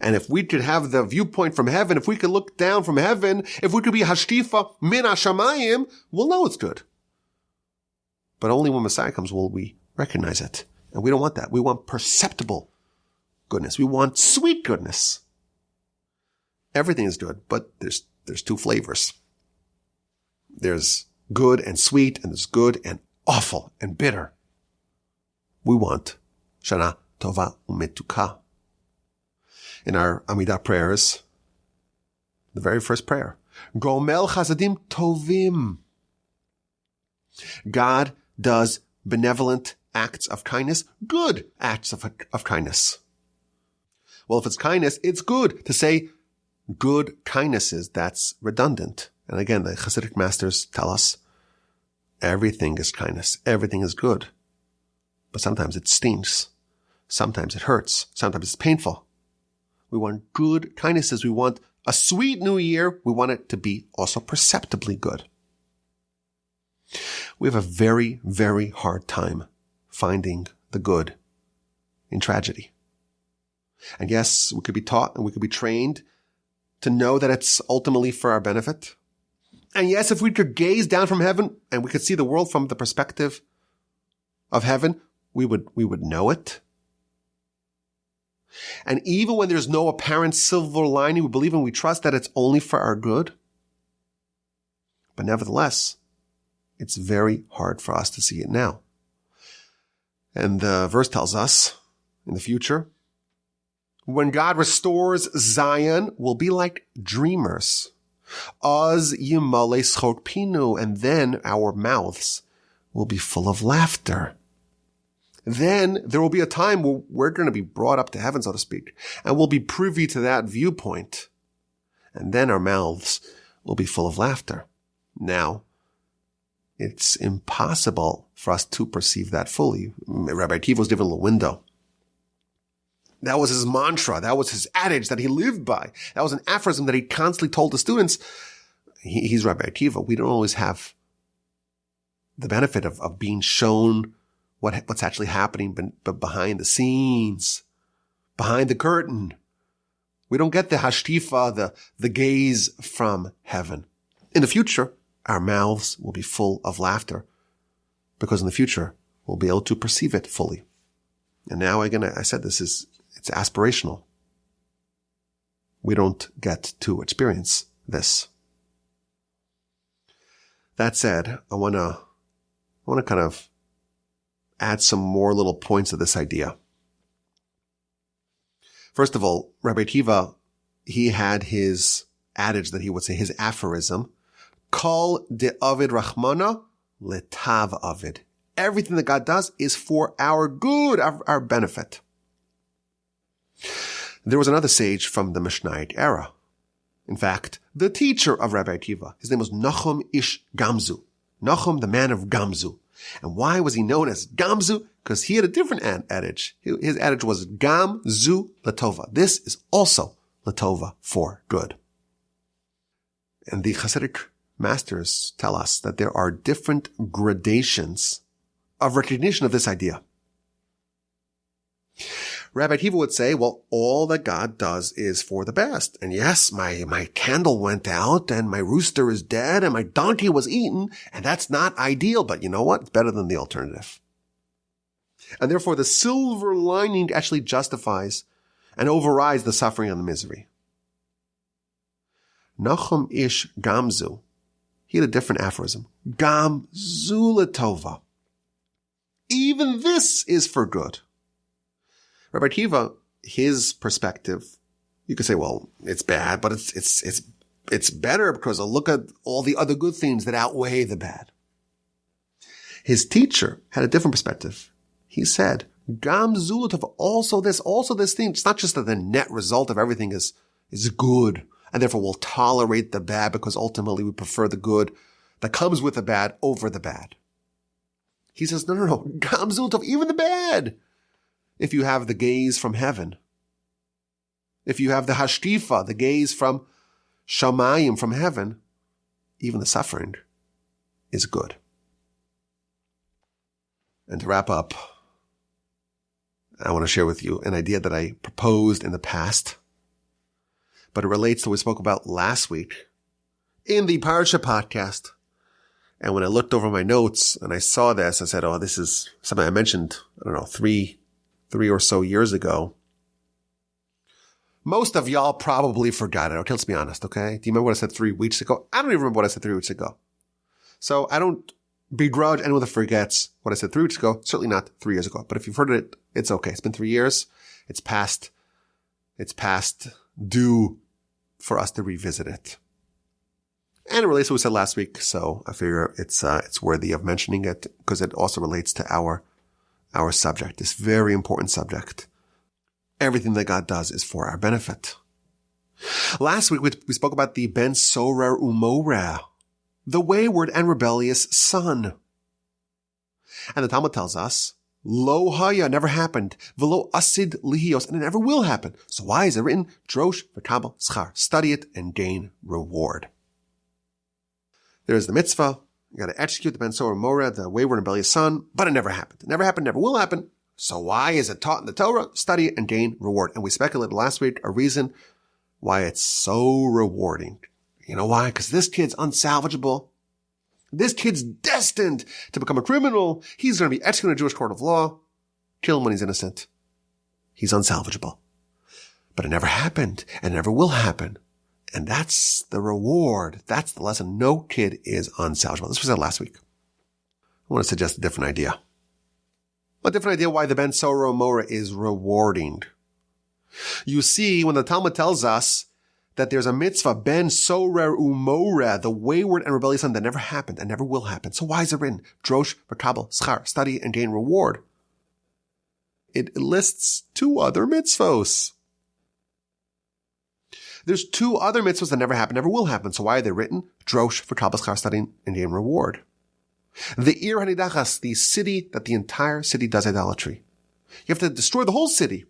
And if we could have the viewpoint from heaven, if we could look down from heaven, if we could be hashtifa min hashamayim, we'll know it's good. But only when Messiah comes will we recognize it. And we don't want that. We want perceptible goodness. We want sweet goodness. Everything is good, but there's two flavors. There's good and sweet, and there's good and awful and bitter. We want Shana Tova Umetuka. In our Amidah prayers, the very first prayer, Gomel Chasadim Tovim. God does benevolent acts of kindness, good acts of kindness. Well, if it's kindness, it's good. To say good kindnesses, that's redundant. And again, the Hasidic masters tell us everything is kindness. Everything is good. But sometimes it stings. Sometimes it hurts. Sometimes it's painful. We want good kindnesses. We want a sweet new year. We want it to be also perceptibly good. We have a very, very hard time finding the good in tragedy. And yes, we could be taught and we could be trained to know that it's ultimately for our benefit. And yes, if we could gaze down from heaven and we could see the world from the perspective of heaven, we would know it. And even when there's no apparent silver lining, we believe and we trust that it's only for our good. But nevertheless, it's very hard for us to see it now. And the verse tells us in the future, when God restores Zion, we'll be like dreamers. Az yimale schok pinu, and then our mouths will be full of laughter. Then there will be a time where we're going to be brought up to heaven, so to speak, and we'll be privy to that viewpoint. And then our mouths will be full of laughter. Now, it's impossible for us to perceive that fully. Rabbi Akiva was given a little window. That was his mantra. That was his adage that he lived by. That was an aphorism that he constantly told the students. He's Rabbi Akiva. We don't always have the benefit of being shown what's actually happening behind the scenes, behind the curtain. We don't get the hashtifa, the gaze from heaven. In the future, our mouths will be full of laughter because in the future, we'll be able to perceive it fully. And now again, I said it's aspirational. We don't get to experience this. That said, I want to kind of add some more little points to this idea. First of all, Rabbi Akiva, he had his adage that he would say, his aphorism, Kol de Avid Rachmana letav Avid. Everything that God does is for our good, our benefit. There was another sage from the Mishnaic era. In fact, the teacher of Rabbi Akiva, his name was Nachum Ish Gamzu. Nachum, the man of Gamzu. And why was he known as Gamzu? Because he had a different adage. His adage was Gamzu Latova. This is also Latova, for good. And the Hasidic masters tell us that there are different gradations of recognition of this idea. Rabbi Akiva would say, well, all that God does is for the best. And yes, my candle went out and my rooster is dead and my donkey was eaten. And that's not ideal, but you know what? It's better than the alternative. And therefore the silver lining actually justifies and overrides the suffering and the misery. Nachum Ish Gamzu, he had a different aphorism. Gamzu Latova. Even this is for good. Rabbi Akiva, his perspective, you could say, well, it's bad, but it's better because look at all the other good things that outweigh the bad. His teacher had a different perspective. He said, Gam Zulatov, also this thing. It's not just that the net result of everything is good, and therefore we'll tolerate the bad because ultimately we prefer the good that comes with the bad over the bad. He says, no, Gam Zulatov, even the bad. If you have the gaze from heaven, if you have the hashtifa, the gaze from shamayim, from heaven, even the suffering is good. And to wrap up, I want to share with you an idea that I proposed in the past, but it relates to what we spoke about last week in the Parsha podcast. And when I looked over my notes and I saw this, I said, this is something I mentioned, 3 or so years ago. Most of y'all probably forgot it. Okay, let's be honest, okay? Do you remember what I said 3 weeks ago? I don't even remember what I said 3 weeks ago. So I don't begrudge anyone that forgets what I said 3 weeks ago. Certainly not 3 years ago. But if you've heard it, it's okay. It's been 3 years. It's past due for us to revisit it. And it relates to what we said last week. So I figure it's worthy of mentioning it because it also relates to our subject, this very important subject. Everything that God does is for our benefit. Last week, we spoke about the ben sorer umoreh, the wayward and rebellious son. And the Talmud tells us, lo haya, never happened, velo asid lihios, and it never will happen. So why is it written, drosh v'kabel schar, study it and gain reward? There's the mitzvah, you got to execute the ben sorer umoreh, the wayward and rebellious son, but it never happened. It never happened, never will happen. So why is it taught in the Torah? Study it and gain reward. And we speculated last week a reason why it's so rewarding. You know why? Because this kid's unsalvageable. This kid's destined to become a criminal. He's going to be executed in a Jewish court of law. Kill him when he's innocent. He's unsalvageable. But it never happened and never will happen. And that's the reward. That's the lesson. No kid is unsalvageable. This was said last week. I want to suggest a different idea. A different idea why the ben sorer umoreh is rewarding. You see, when the Talmud tells us that there's a mitzvah, ben sorer umoreh, the wayward and rebellious son, that never happened and never will happen. So why is it written? Drosh v'kabel schar, study and gain reward. It lists 2 other mitzvos. There's 2 other mitzvahs that never happened, never will happen. So why are they written? Drosh v'kabel schar, study and gain reward. The Ir Hanidachas, the city that the entire city does idolatry. You have to destroy the whole city.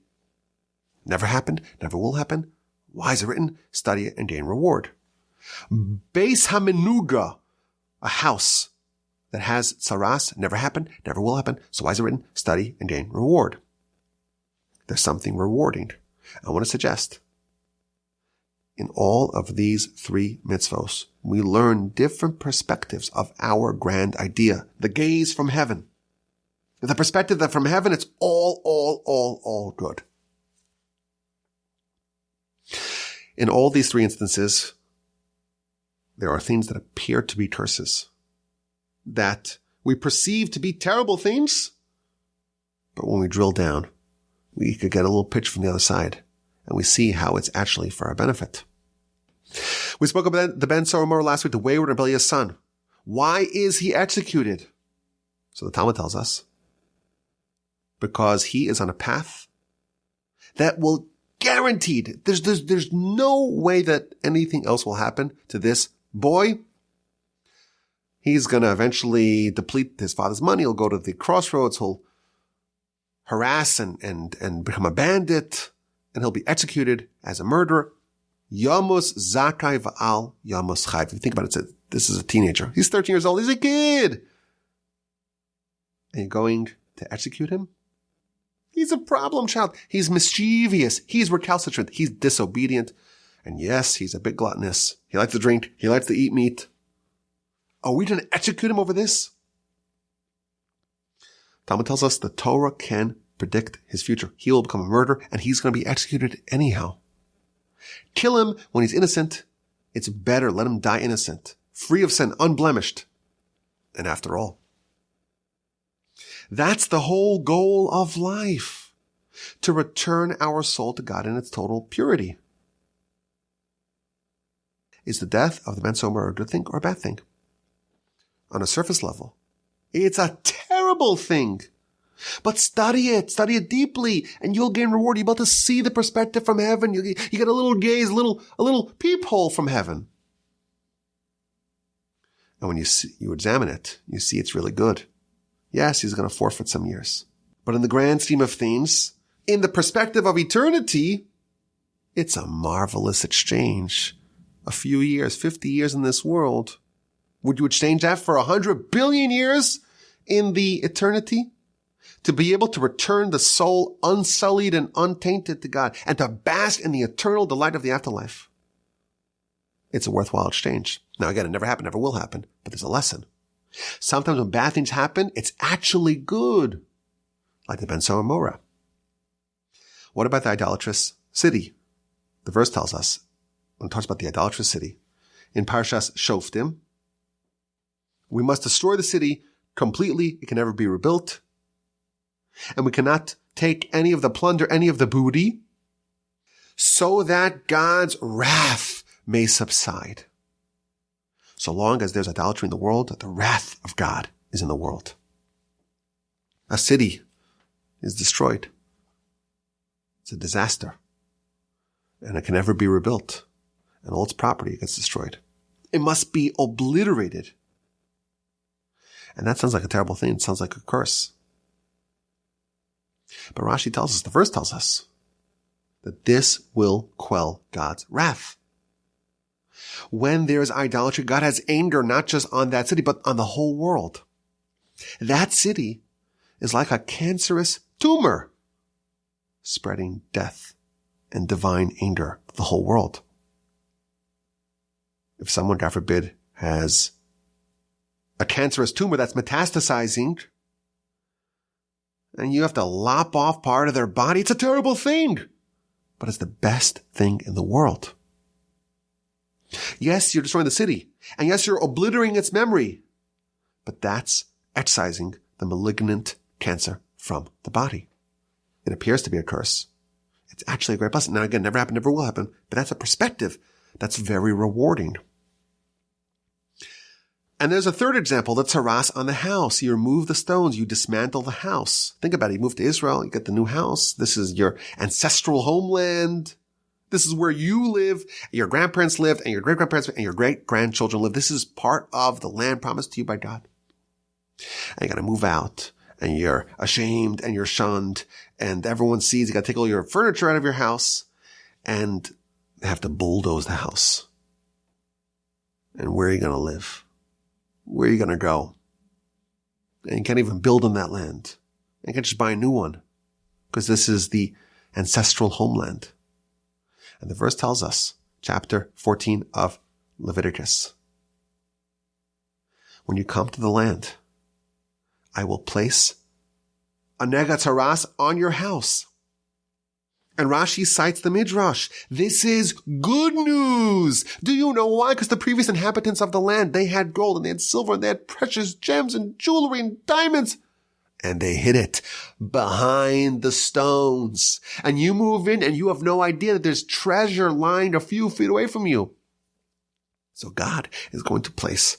Never happened, never will happen. Why is it written? Study it and gain reward. Beis Hamenuga, a house that has tsaras, never happened, never will happen. So why is it written? Study and gain reward. There's something rewarding. I want to suggest, in all of these 3 mitzvos, we learn different perspectives of our grand idea, the gaze from heaven. The perspective that from heaven, it's all good. In all these 3 instances, there are things that appear to be curses, that we perceive to be terrible things, but when we drill down, we could get a little pitch from the other side, and we see how it's actually for our benefit. We spoke about the ben sorer umoreh last week, the wayward and rebellious son. Why is he executed? So the Talmud tells us, because he is on a path that will guaranteed. There's no way that anything else will happen to this boy. He's going to eventually deplete his father's money. He'll go to the crossroads. He'll harass and become a bandit, and he'll be executed as a murderer. Yamos zakai va'al yamos chayv. If you think about it, this is a teenager. He's 13 years old. He's a kid. And you're going to execute him? He's a problem child. He's mischievous. He's recalcitrant. He's disobedient. And yes, he's a bit gluttonous. He likes to drink. He likes to eat meat. Are we going to execute him over this? Talmud tells us the Torah can predict his future. He will become a murderer, and he's going to be executed anyhow. Kill him when he's innocent. It's better. Let him die innocent, free of sin, unblemished. And after all, that's the whole goal of life, to return our soul to God in its total purity. Is the death of the ben sorer a good thing or a bad thing? On a surface level, it's a terrible thing. But study it deeply, and you'll gain reward. You're about to see the perspective from heaven. You get a little gaze, a little peephole from heaven. And when you examine it, you see it's really good. Yes, he's going to forfeit some years. But in the grand scheme of things, in the perspective of eternity, it's a marvelous exchange. A few years, 50 years in this world. Would you exchange that for 100 billion years in the eternity? To be able to return the soul unsullied and untainted to God, and to bask in the eternal delight of the afterlife. It's a worthwhile exchange. Now again, it never happened, never will happen, but there's a lesson. Sometimes when bad things happen, it's actually good. Like the ben sorer umoreh. What about the idolatrous city? The verse tells us, when it talks about the idolatrous city, in Parshas Shoftim, we must destroy the city completely. It can never be rebuilt. And we cannot take any of the plunder, any of the booty, so that God's wrath may subside. So long as there's idolatry in the world, the wrath of God is in the world. A city is destroyed. It's a disaster. And it can never be rebuilt. And all its property gets destroyed. It must be obliterated. And that sounds like a terrible thing. It sounds like a curse. But Rashi tells us, the verse tells us, that this will quell God's wrath. When there is idolatry, God has anger not just on that city, but on the whole world. That city is like a cancerous tumor, spreading death and divine anger to the whole world. If someone, God forbid, has a cancerous tumor that's metastasizing, and you have to lop off part of their body, it's a terrible thing. But it's the best thing in the world. Yes, you're destroying the city. And yes, you're obliterating its memory. But that's excising the malignant cancer from the body. It appears to be a curse. It's actually a great blessing. Now again, never happened, never will happen. But that's a perspective that's very rewarding. And there's a third example, the tzaras on the house. You remove the stones, you dismantle the house. Think about it. You move to Israel, you get the new house. This is your ancestral homeland. This is where you live, your grandparents lived, and your great-grandparents and your great-grandchildren lived. This is part of the land promised to you by God. And you gotta move out, and you're ashamed, and you're shunned, and everyone sees you gotta take all your furniture out of your house, and they have to bulldoze the house. And where are you gonna live? Where are you going to go? And you can't even build on that land. You can't just buy a new one because this is the ancestral homeland. And the verse tells us, chapter 14 of Leviticus, when you come to the land, I will place a negatzaras on your house. And Rashi cites the Midrash. This is good news. Do you know why? Because the previous inhabitants of the land, they had gold and they had silver and they had precious gems and jewelry and diamonds. And they hid it behind the stones. And you move in and you have no idea that there's treasure lying a few feet away from you. So God is going to place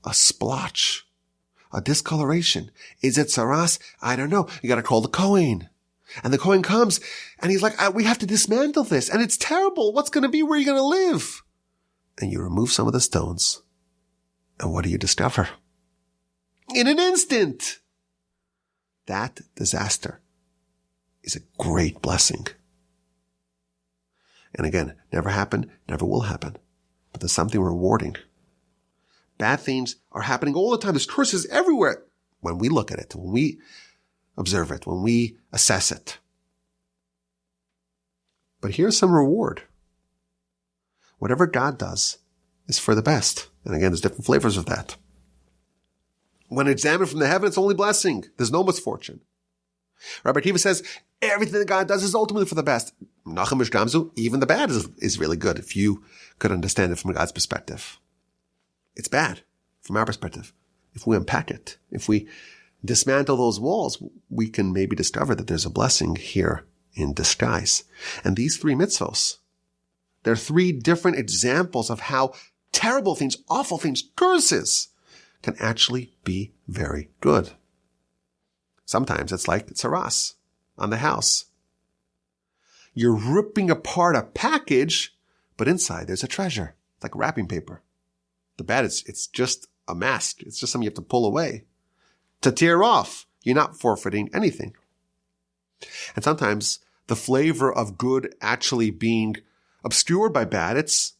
a splotch, a discoloration. Is it tzaras? I don't know. You got to call the Kohen. And the Kohen comes and he's like, we have to dismantle this. And it's terrible. What's going to be? Where are you going to live? And you remove some of the stones. And what do you discover? In an instant, that disaster is a great blessing. And again, never happened, never will happen. But there's something rewarding. Bad things are happening all the time. There's curses everywhere. When we look at it, when we observe it, when we assess it. But here's some reward. Whatever God does is for the best. And again, there's different flavors of that. When examined from the heaven, it's only blessing. There's no misfortune. Rabbi Akiva says, everything that God does is ultimately for the best. Nachum Ish Gamzu, even the bad is really good if you could understand it from God's perspective. It's bad from our perspective. If we unpack it, if we dismantle those walls, we can maybe discover that there's a blessing here in disguise. And these three mitzvos, they're three different examples of how terrible things, awful things, curses can actually be very good. Sometimes it's like tzaras on the house. You're ripping apart a package, but inside there's a treasure. It's like wrapping paper. The bad is it's just a mask. It's just something you have to pull away. To tear off, you're not forfeiting anything. And sometimes the flavor of good actually being obscured by bad, it's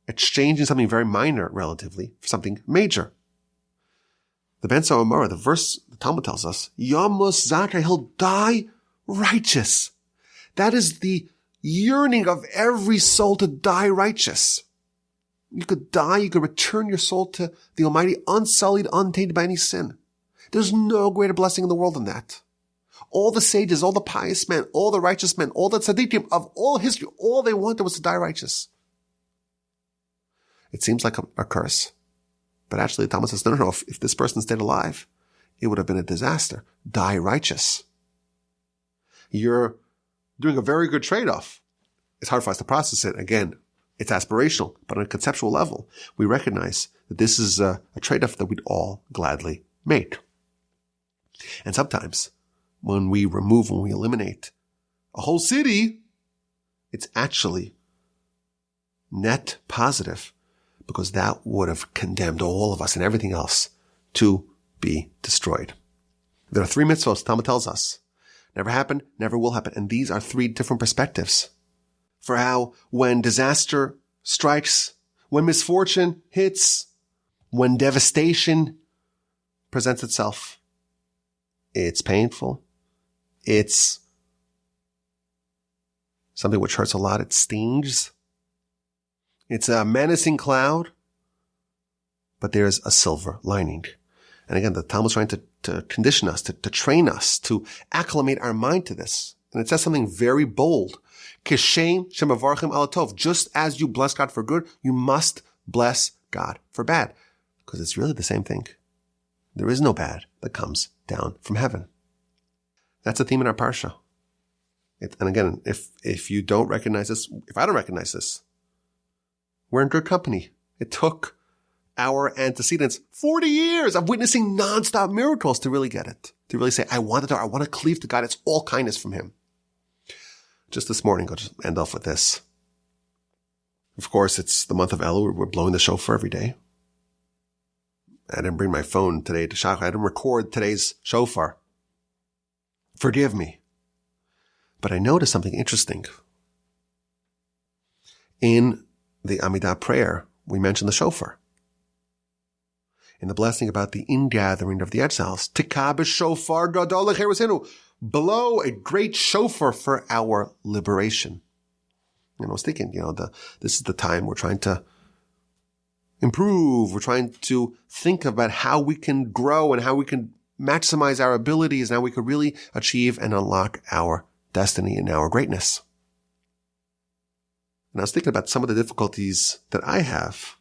exchanging something very minor relatively for something major. The Ben Sa'omara, the verse, the Talmud tells us, Yamos Zakei, he'll die righteous. That is the yearning of every soul to die righteous. You could die, you could return your soul to the Almighty unsullied, untainted by any sin. There's no greater blessing in the world than that. All the sages, all the pious men, all the righteous men, all the tzaddikim of all history, all they wanted was to die righteous. It seems like a curse. But actually, the Talmud says, no. If this person stayed alive, it would have been a disaster. Die righteous. You're doing a very good trade-off. It's hard for us to process it. Again, it's aspirational, but on a conceptual level, we recognize that this is a trade-off that we'd all gladly make. And sometimes, when we eliminate a whole city, it's actually net positive, because that would have condemned all of us and everything else to be destroyed. There are 3 mitzvahs, Talmud tells us. Never happened, never will happen. And these are 3 different perspectives for how when disaster strikes, when misfortune hits, when devastation presents itself, it's painful. It's something which hurts a lot. It stings. It's a menacing cloud, but there's a silver lining. And again, the Talmud's trying to condition us, to train us, to acclimate our mind to this. And it says something very bold. Kishem shemavarchim ala tov. Just as you bless God for good, you must bless God for bad. Because it's really the same thing. There is no bad that comes down from heaven. That's a theme in our Parsha. And again, if you don't recognize this, if I don't recognize this, we're in good company. It took our antecedents 40 years of witnessing nonstop miracles to really get it. To really say, I want to cleave to God. It's all kindness from Him. Just this morning, I'll just end off with this. Of course, it's the month of Elul. We're blowing the shofar every day. I didn't bring my phone today to shachar. I didn't record today's shofar. Forgive me. But I noticed something interesting. In the Amidah prayer, we mentioned the shofar. In the blessing about the ingathering of the exiles, Tikah b'shofar gadol lecherusenu, blow a great shofar for our liberation. And I was thinking, this is the time we're trying to improve. We're trying to think about how we can grow and how we can maximize our abilities and how we could really achieve and unlock our destiny and our greatness. And I was thinking about some of the difficulties that I have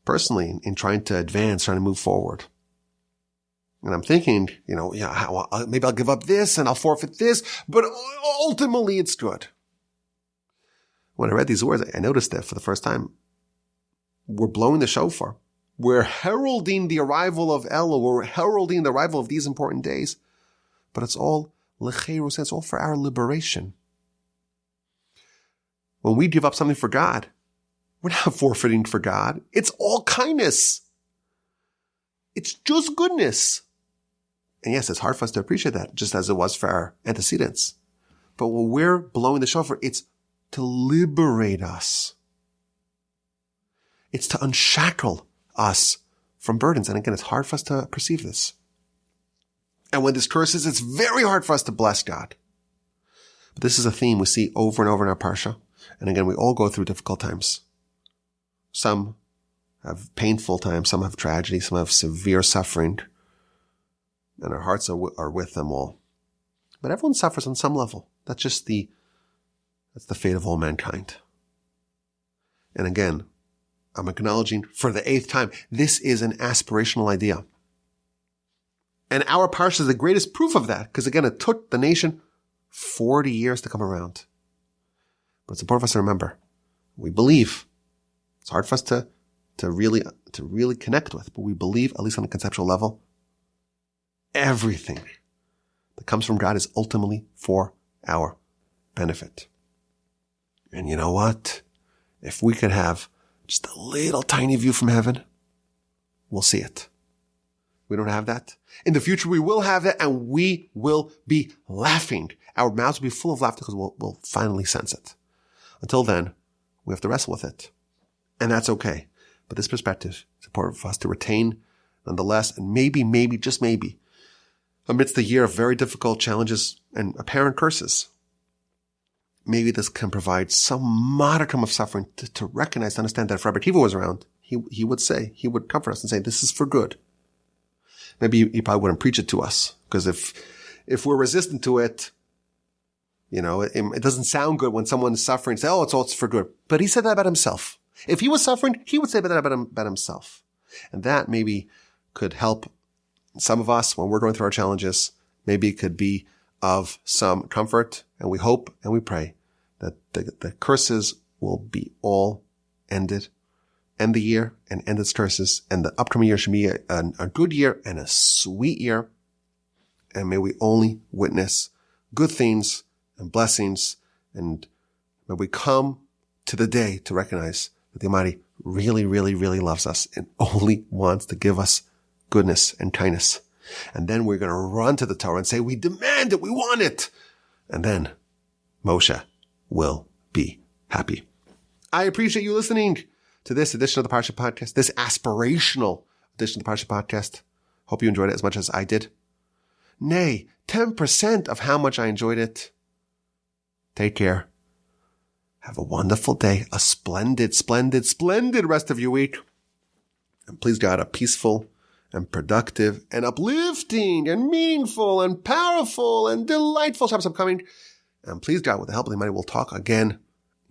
personally in trying to advance, trying to move forward. And I'm thinking, maybe I'll give up this and I'll forfeit this, but ultimately it's good. When I read these words, I noticed that for the first time, we're blowing the shofar. We're heralding the arrival of Elul. We're heralding the arrival of these important days. But it's all lecherus, it's all for our liberation. When we give up something for God, we're not forfeiting for God. It's all kindness. It's just goodness. And yes, it's hard for us to appreciate that, just as it was for our antecedents. But when we're blowing the shofar, it's to liberate us. It's to unshackle us from burdens. And again, it's hard for us to perceive this. And when this curses, it's very hard for us to bless God. But this is a theme we see over and over in our Parsha. And again, we all go through difficult times. Some have painful times, some have tragedy, some have severe suffering. And our hearts are with them all. But everyone suffers on some level. That's the fate of all mankind. And again, I'm acknowledging for the 8th time, this is an aspirational idea. And our Parsha is the greatest proof of that, because again, it took the nation 40 years to come around. But it's important for us to remember, we believe. It's hard for us to really connect with, but we believe, at least on a conceptual level, everything that comes from God is ultimately for our benefit. And you know what? If we could have just a little tiny view from heaven, we'll see it. We don't have that. In the future, we will have that, and we will be laughing. Our mouths will be full of laughter because we'll finally sense it. Until then, we have to wrestle with it. And that's okay. But this perspective is important for us to retain nonetheless, and maybe, just maybe, amidst the year of very difficult challenges and apparent curses, maybe this can provide some modicum of suffering to recognize, to understand that if Rabbi Akiva was around, he would comfort us and say, this is for good. Maybe he probably wouldn't preach it to us, because if if we're resistant to it, it doesn't sound good when someone is suffering. Say, it's for good. But he said that about himself. If he was suffering, he would say that about himself. And that maybe could help some of us when we're going through our challenges. Maybe it could be of some comfort. And we hope and we pray that the curses will be all ended. End the year and end its curses. And the upcoming year should be a good year and a sweet year. And may we only witness good things and blessings. And may we come to the day to recognize that the Almighty really, really, really loves us and only wants to give us goodness and kindness. And then we're going to run to the Torah and say, we demand it, we want it. And then Moshe will be happy. I appreciate you listening to this edition of the Parsha Podcast, this aspirational edition of the Parsha Podcast. Hope you enjoyed it as much as I did. Nay, 10% of how much I enjoyed it. Take care. Have a wonderful day, a splendid, splendid, splendid rest of your week. And please God, a peaceful and productive and uplifting and meaningful and powerful and delightful Shabbos upcoming. And please God, with the help of the Almighty, we'll talk again,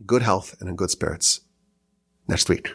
good health and in good spirits next week.